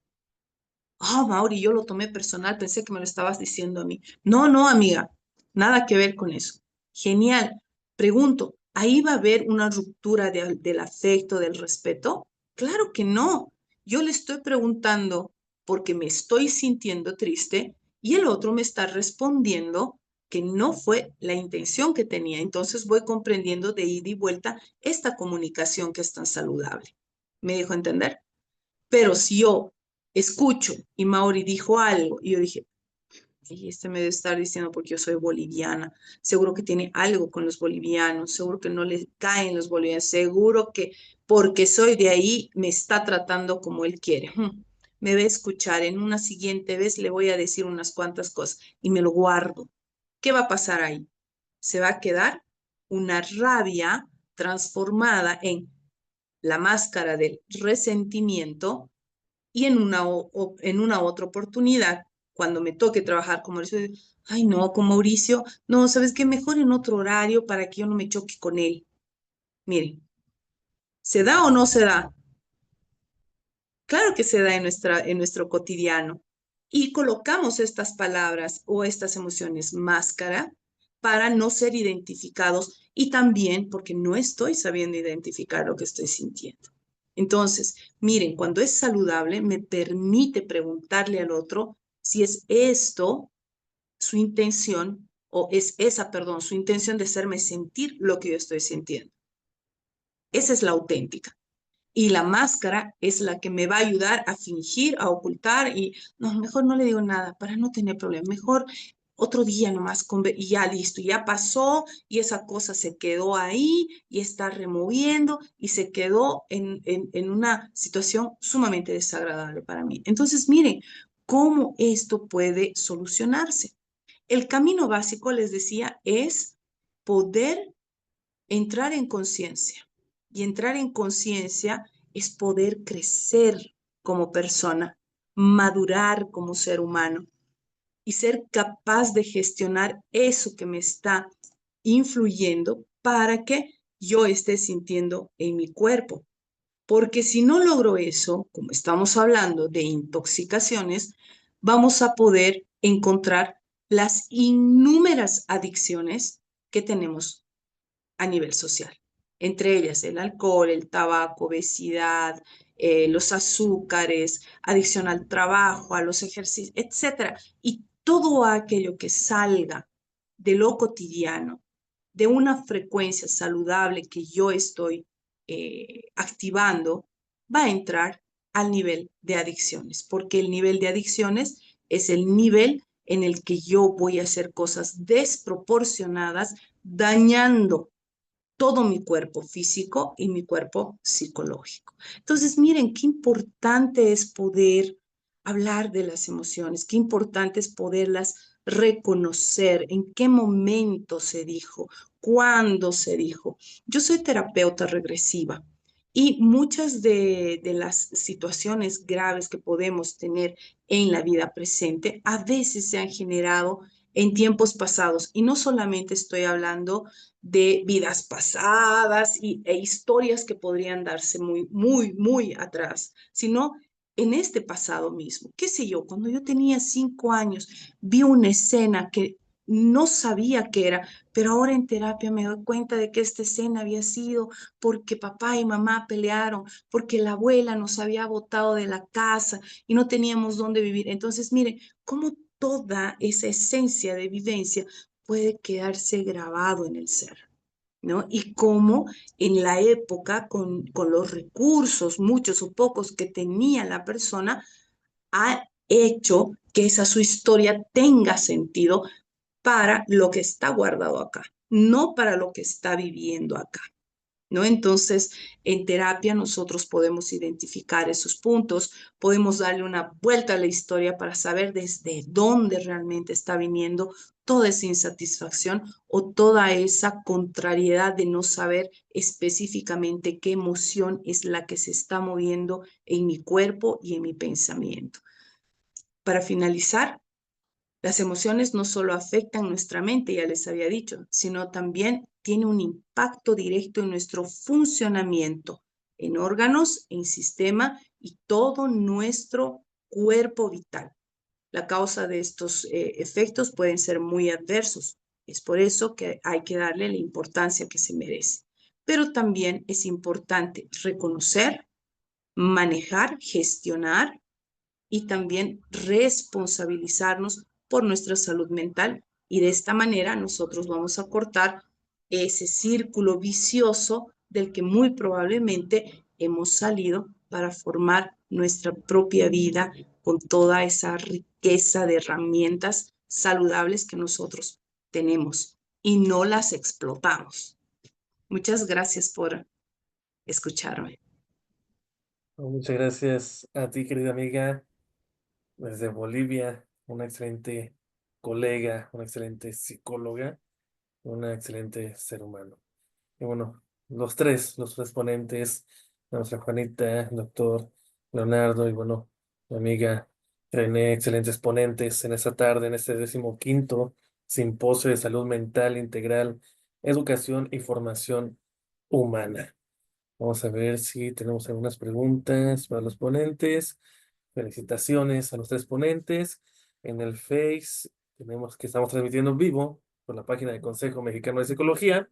Ah, Mauri, yo lo tomé personal, pensé que me lo estabas diciendo a mí. No, no, amiga, nada que ver con eso. Genial. Pregunto, ¿ahí va a haber una ruptura del afecto, del respeto? Claro que no. Yo le estoy preguntando porque me estoy sintiendo triste y el otro me está respondiendo que no fue la intención que tenía. Entonces voy comprendiendo de ida y vuelta esta comunicación que es tan saludable. ¿Me dejo entender? Pero si yo escucho y Mauri dijo algo y yo dije, y este me debe estar diciendo porque yo soy boliviana, seguro que tiene algo con los bolivianos, seguro que no le caen los bolivianos, seguro que porque soy de ahí me está tratando como él quiere. Me va a escuchar, en una siguiente vez le voy a decir unas cuantas cosas y me lo guardo. ¿Qué va a pasar ahí? Se va a quedar una rabia transformada en la máscara del resentimiento y en una otra oportunidad, cuando me toque trabajar con Mauricio, ay no, con Mauricio, no, ¿sabes qué? Mejor en otro horario para que yo no me choque con él. Miren, ¿se da o no se da? Claro que se da en nuestro cotidiano. Y colocamos estas palabras o estas emociones máscara para no ser identificados y también porque no estoy sabiendo identificar lo que estoy sintiendo. Entonces, miren, cuando es saludable, me permite preguntarle al otro si es esto su intención o es esa, perdón, su intención de hacerme sentir lo que yo estoy sintiendo. Esa es la auténtica. Y la máscara es la que me va a ayudar a fingir, a ocultar y no, mejor no le digo nada para no tener problemas. Mejor otro día nomás y ya listo, ya pasó y esa cosa se quedó ahí y está removiendo y se quedó en una situación sumamente desagradable para mí. Entonces, miren cómo esto puede solucionarse. El camino básico, les decía, es poder entrar en conciencia. Y entrar en conciencia es poder crecer como persona, madurar como ser humano y ser capaz de gestionar eso que me está influyendo para que yo esté sintiendo en mi cuerpo. Porque si no logro eso, como estamos hablando de intoxicaciones, vamos a poder encontrar las innúmeras adicciones que tenemos a nivel social. Entre ellas el alcohol, el tabaco, obesidad, los azúcares, adicción al trabajo, a los ejercicios, etcétera. Y todo aquello que salga de lo cotidiano, de una frecuencia saludable que yo estoy activando, va a entrar al nivel de adicciones, porque el nivel de adicciones es el nivel en el que yo voy a hacer cosas desproporcionadas, dañando todo mi cuerpo físico y mi cuerpo psicológico. Entonces, miren, qué importante es poder hablar de las emociones, qué importante es poderlas reconocer, en qué momento se dijo, cuándo se dijo. Yo soy terapeuta regresiva y muchas de las situaciones graves que podemos tener en la vida presente a veces se han generado en tiempos pasados. Y no solamente estoy hablando de vidas pasadas e historias que podrían darse muy atrás, sino en este pasado mismo. Qué sé yo, cuando yo tenía 5 años, vi una escena que no sabía qué era, pero ahora en terapia me doy cuenta de que esta escena había sido porque papá y mamá pelearon, porque la abuela nos había botado de la casa y no teníamos dónde vivir. Entonces, mire, cómo toda esa esencia de vivencia puede quedarse grabado en el ser, ¿no? Y cómo en la época, con los recursos, muchos o pocos que tenía la persona, ha hecho que esa su historia tenga sentido para lo que está guardado acá, no para lo que está viviendo acá, ¿no? Entonces, en terapia nosotros podemos identificar esos puntos, podemos darle una vuelta a la historia para saber desde dónde realmente está viniendo toda esa insatisfacción o toda esa contrariedad de no saber específicamente qué emoción es la que se está moviendo en mi cuerpo y en mi pensamiento. Para finalizar, las emociones no solo afectan nuestra mente, ya les había dicho, sino también tiene un impacto directo en nuestro funcionamiento, en órganos, en sistema y todo nuestro cuerpo vital. La causa de estos efectos pueden ser muy adversos. Es por eso que hay que darle la importancia que se merece. Pero también es importante reconocer, manejar, gestionar y también responsabilizarnos por nuestra salud mental. Y de esta manera nosotros vamos a cortar ese círculo vicioso del que muy probablemente hemos salido para formar nuestra propia vida con toda esa riqueza de herramientas saludables que nosotros tenemos y no las explotamos. Muchas gracias por escucharme. Muchas gracias a ti, querida amiga, desde Bolivia, una excelente colega, una excelente psicóloga, una excelente ser humano. Y bueno, los tres ponentes, nuestra Juanita, el doctor Leonardo y bueno, mi amiga René, excelentes ponentes en esta tarde, en este 15º Simposio de Salud Mental Integral, Educación y Formación Humana. Vamos a ver si tenemos algunas preguntas para los ponentes. Felicitaciones a los tres ponentes. En el Face tenemos que estamos transmitiendo en vivo por la página del Consejo Mexicano de Psicología.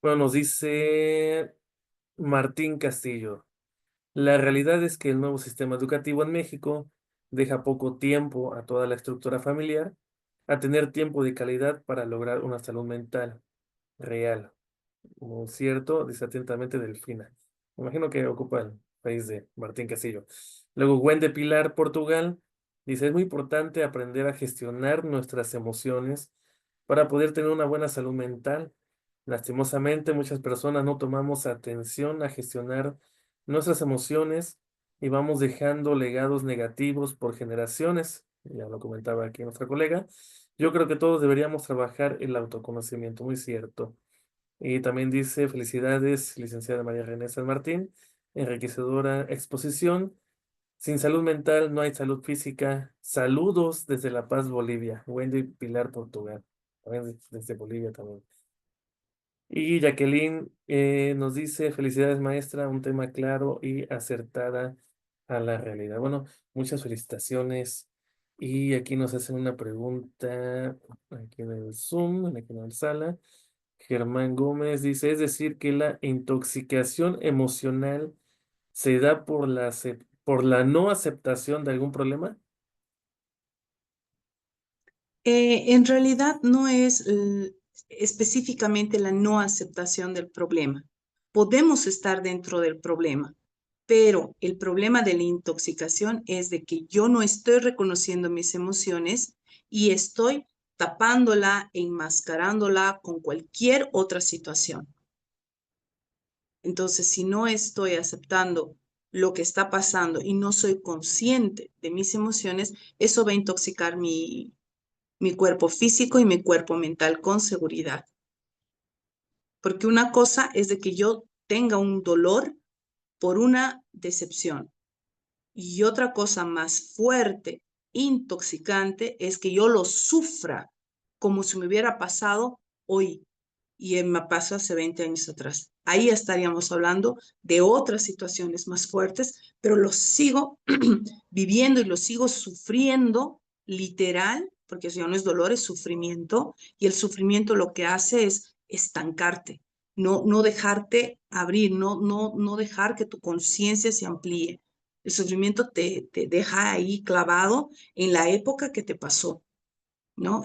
Bueno, nos dice Martín Castillo. La realidad es que el nuevo sistema educativo en México deja poco tiempo a toda la estructura familiar a tener tiempo de calidad para lograr una salud mental real. Como cierto, dice atentamente Delfina. Me imagino que ocupa el país de Martín Castillo. Luego, Wendy Pilar, Portugal, dice, es muy importante aprender a gestionar nuestras emociones para poder tener una buena salud mental. Lastimosamente, muchas personas no tomamos atención a gestionar nuestras emociones y vamos dejando legados negativos por generaciones. Ya lo comentaba aquí nuestra colega. Yo creo que todos deberíamos trabajar el autoconocimiento, muy cierto. Y también dice, felicidades, licenciada María René San Martín, enriquecedora exposición. Sin salud mental no hay salud física. Saludos desde La Paz, Bolivia. Wendy Pilar, Portugal. También desde Bolivia también. Y Jacqueline nos dice, felicidades maestra, un tema claro y acertada a la realidad. Bueno, muchas felicitaciones. Y aquí nos hacen una pregunta, aquí en el Zoom, aquí en la sala. Germán Gómez dice, es decir, que la intoxicación emocional se da por la no aceptación de algún problema. En realidad no es específicamente la no aceptación del problema. Podemos estar dentro del problema, pero el problema de la intoxicación es de que yo no estoy reconociendo mis emociones y estoy tapándola, enmascarándola con cualquier otra situación. Entonces, si no estoy aceptando lo que está pasando y no soy consciente de mis emociones, eso va a intoxicar mi cuerpo físico y mi cuerpo mental con seguridad. Porque una cosa es de que yo tenga un dolor por una decepción y otra cosa más fuerte, intoxicante, es que yo lo sufra como si me hubiera pasado hoy y me pasó hace 20 años atrás. Ahí estaríamos hablando de otras situaciones más fuertes, pero lo sigo viviendo y lo sigo sufriendo literal, porque eso ya no es dolor, es sufrimiento, y el sufrimiento lo que hace es estancarte, no dejarte abrir, no dejar que tu conciencia se amplíe. El sufrimiento te deja ahí clavado en la época que te pasó, ¿no?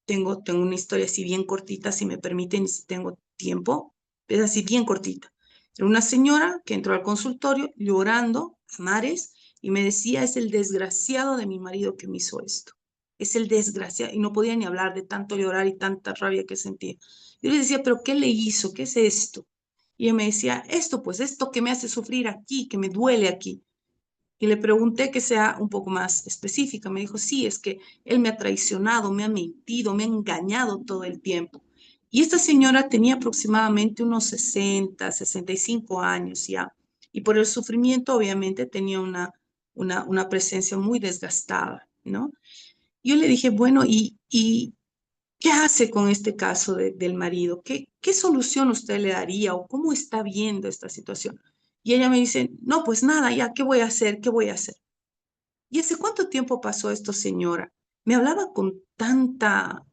Tengo una historia así bien cortita, si me permiten, si tengo tiempo, es así bien cortita. Era una señora que entró al consultorio llorando a mares y me decía, es el desgraciado de mi marido que me hizo esto. Es el desgraciado. Y no podía ni hablar de tanto llorar y tanta rabia que sentía. Yo le decía, pero ¿qué le hizo? ¿Qué es esto? Y ella me decía, esto, pues esto que me hace sufrir aquí, que me duele aquí. Y le pregunté que sea un poco más específica. Me dijo, sí, es que él me ha traicionado, me ha mentido, me ha engañado todo el tiempo. Y esta señora tenía aproximadamente unos 60, 65 años ya. Y por el sufrimiento, obviamente, tenía una presencia muy desgastada, ¿no? Yo le dije, bueno, ¿y qué hace con este caso del marido? ¿Qué solución usted le daría o cómo está viendo esta situación? Y ella me dice, no, pues nada, ya, ¿qué voy a hacer? ¿Qué voy a hacer? ¿Y hace cuánto tiempo pasó esto, señora? Me hablaba con tanta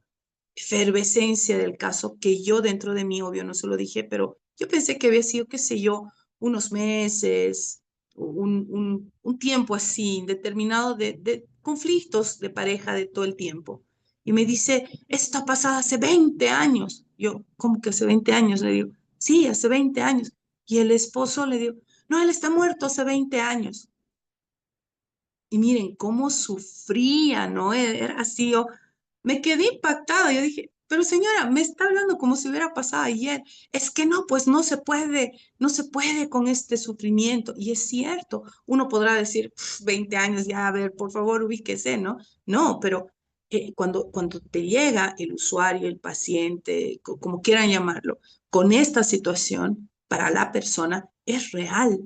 efervescencia del caso que yo dentro de mí, obvio, no se lo dije, pero yo pensé que había sido, qué sé yo, unos meses, un tiempo así, determinado de conflictos de pareja de todo el tiempo. Y me dice, esto ha pasado hace 20 años. Yo, ¿cómo que hace 20 años? Le digo, sí, hace 20 años. Y el esposo le digo, no, él está muerto hace 20 años. Y miren cómo sufría, ¿no? Era así, yo me quedé impactada. Yo dije, pero señora, me está hablando como si hubiera pasado ayer. Es que no, pues no se puede con este sufrimiento. Y es cierto, uno podrá decir, 20 años ya, a ver, por favor, ubíquese, ¿no? No, pero cuando te llega el usuario, el paciente, como quieran llamarlo, con esta situación, para la persona es real.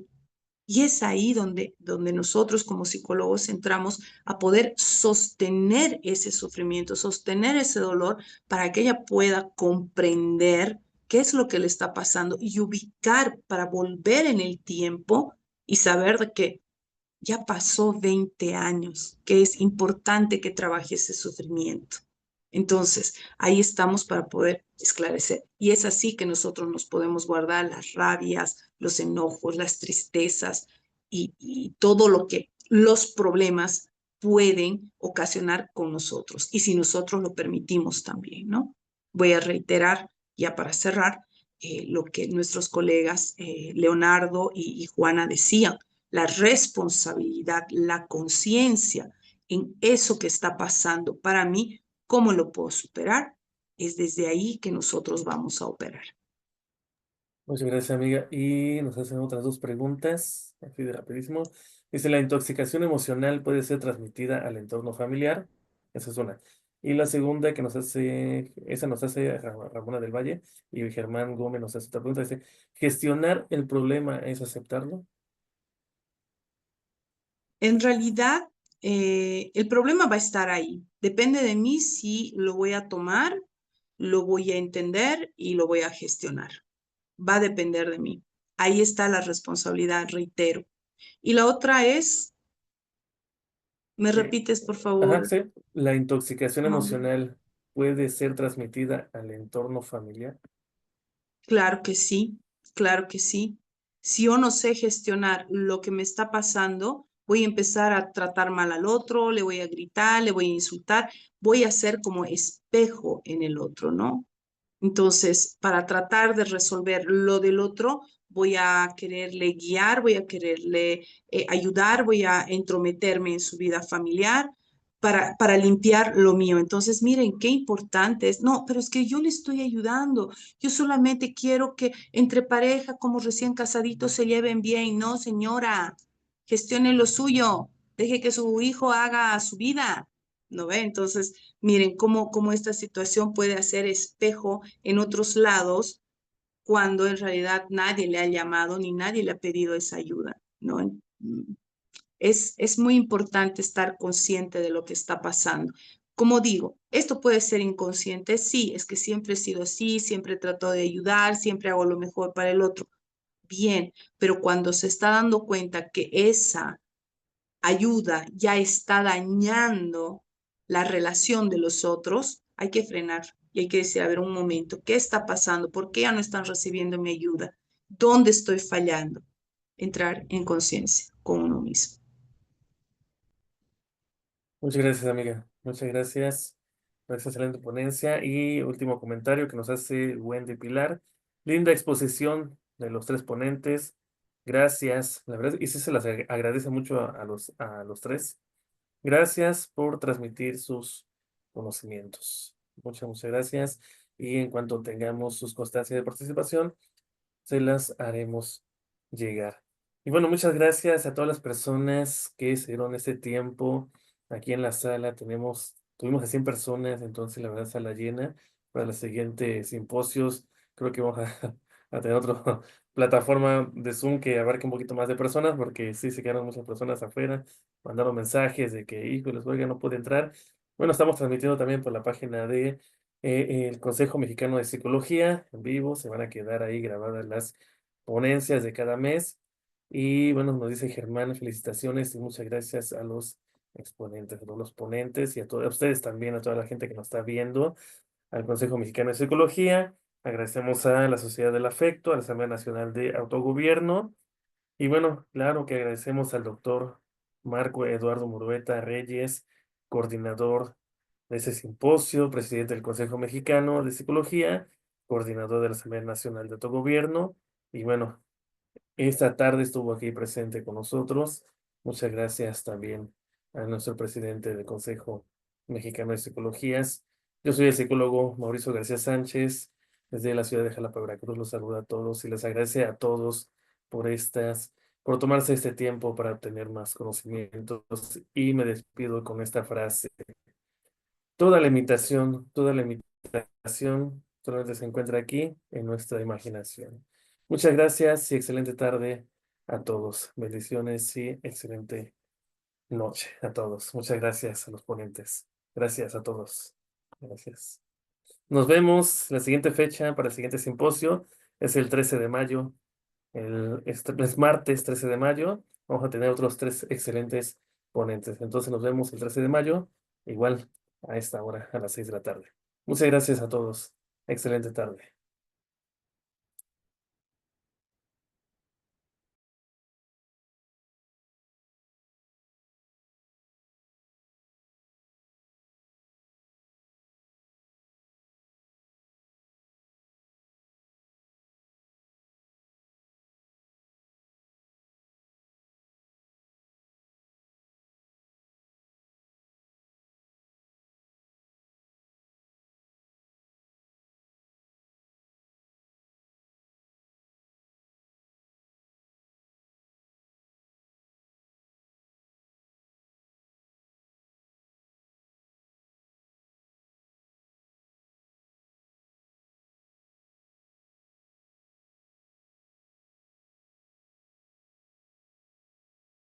Y es ahí donde nosotros como psicólogos entramos a poder sostener ese sufrimiento, sostener ese dolor para que ella pueda comprender qué es lo que le está pasando y ubicar para volver en el tiempo y saber de que ya pasó 20 años, que es importante que trabaje ese sufrimiento. Entonces, ahí estamos para poder esclarecer. Y es así que nosotros nos podemos guardar las rabias, los enojos, las tristezas y todo lo que los problemas pueden ocasionar con nosotros. Y si nosotros lo permitimos también, ¿no? Voy a reiterar, ya para cerrar, lo que nuestros colegas Leonardo y Juana decían, la responsabilidad, la conciencia en eso que está pasando para mí, ¿cómo lo puedo superar? Es desde ahí que nosotros vamos a operar. Muchas gracias, amiga. Y nos hacen otras dos preguntas, así de rapidísimo. Dice, ¿la intoxicación emocional puede ser transmitida al entorno familiar? Esa es una. Y la segunda que nos hace, esa nos hace Ramona del Valle y Germán Gómez nos hace otra pregunta. Dice, ¿gestionar el problema es aceptarlo? En realidad, el problema va a estar ahí. Depende de mí si lo voy a tomar, lo voy a entender y lo voy a gestionar. Va a depender de mí. Ahí está la responsabilidad, reitero. Y la otra es, ¿me Eh, repites, por ajá, favor? sí. ¿La intoxicación Ah, emocional puede ser transmitida al entorno familiar? claro que sí, claro que sí. Si yo no sé gestionar lo que me está pasando, voy a empezar a tratar mal al otro, le voy a gritar, le voy a insultar, voy a ser como espejo en el otro, ¿no? Entonces, para tratar de resolver lo del otro, voy a quererle guiar, voy a quererle ayudar, voy a entrometerme en su vida familiar para limpiar lo mío. Entonces, miren qué importante es. No, pero es que yo le estoy ayudando. Yo solamente quiero que entre pareja, como recién casaditos, se lleven bien. No, señora, gestione lo suyo. Deje que su hijo haga su vida. ¿No ve? Entonces, miren cómo esta situación puede hacer espejo en otros lados cuando en realidad nadie le ha llamado ni nadie le ha pedido esa ayuda, ¿no? Es muy importante estar consciente de lo que está pasando. Como digo, esto puede ser inconsciente, sí, es que siempre he sido así, siempre trato de ayudar, siempre hago lo mejor para el otro. Bien, pero cuando se está dando cuenta que esa ayuda ya está dañando la relación de los otros, hay que frenar y hay que decir, a ver, un momento, ¿qué está pasando? ¿Por qué ya no están recibiendo mi ayuda? ¿Dónde estoy fallando? Entrar en conciencia con uno mismo. Muchas gracias, amiga. Muchas gracias por esa excelente ponencia. Y último comentario que nos hace Wendy Pilar. Linda exposición de los tres ponentes. Gracias. La verdad, y sí se las agradece mucho a los tres. Gracias por transmitir sus conocimientos. Muchas gracias. Y en cuanto tengamos sus constancias de participación, se las haremos llegar. Y bueno, muchas gracias a todas las personas que se dieron este tiempo aquí en la sala. Tuvimos a 100 personas, entonces la verdad sala llena. Para los siguientes simposios, creo que vamos a tener otra plataforma de Zoom que abarque un poquito más de personas, porque sí se quedaron muchas personas afuera, mandaron mensajes de que, híjoles, oiga, no puede entrar. Bueno, estamos transmitiendo también por la página de el Consejo Mexicano de Psicología en vivo. Se van a quedar ahí grabadas las ponencias de cada mes. Y bueno, nos dice Germán, felicitaciones y muchas gracias a los exponentes, a todos los ponentes y a todos a ustedes también, a toda la gente que nos está viendo, al Consejo Mexicano de Psicología. Agradecemos a la Sociedad del Afecto, a la Asamblea Nacional de Autogobierno. Y bueno, claro que agradecemos al doctor Marco Eduardo Murueta Reyes, coordinador de ese simposio, presidente del Consejo Mexicano de Psicología, coordinador de la Asamblea Nacional de Autogobierno. Y bueno, esta tarde estuvo aquí presente con nosotros. Muchas gracias también a nuestro presidente del Consejo Mexicano de Psicologías. Yo soy el psicólogo Mauricio García Sánchez, desde la ciudad de Jalapa, Veracruz. Los saluda a todos y les agradece a todos por por tomarse este tiempo para obtener más conocimientos. Y me despido con esta frase. Toda la imitación solamente se encuentra aquí en nuestra imaginación. Muchas gracias y excelente tarde a todos. Bendiciones y excelente noche a todos. Muchas gracias a los ponentes. Gracias a todos. Gracias. Nos vemos. La siguiente fecha para el siguiente simposio es el 13 de mayo. Es martes 13 de mayo. Vamos a tener otros tres excelentes ponentes. Entonces nos vemos el 13 de mayo, igual a esta hora, a las 6 de la tarde. Muchas gracias a todos. Excelente tarde.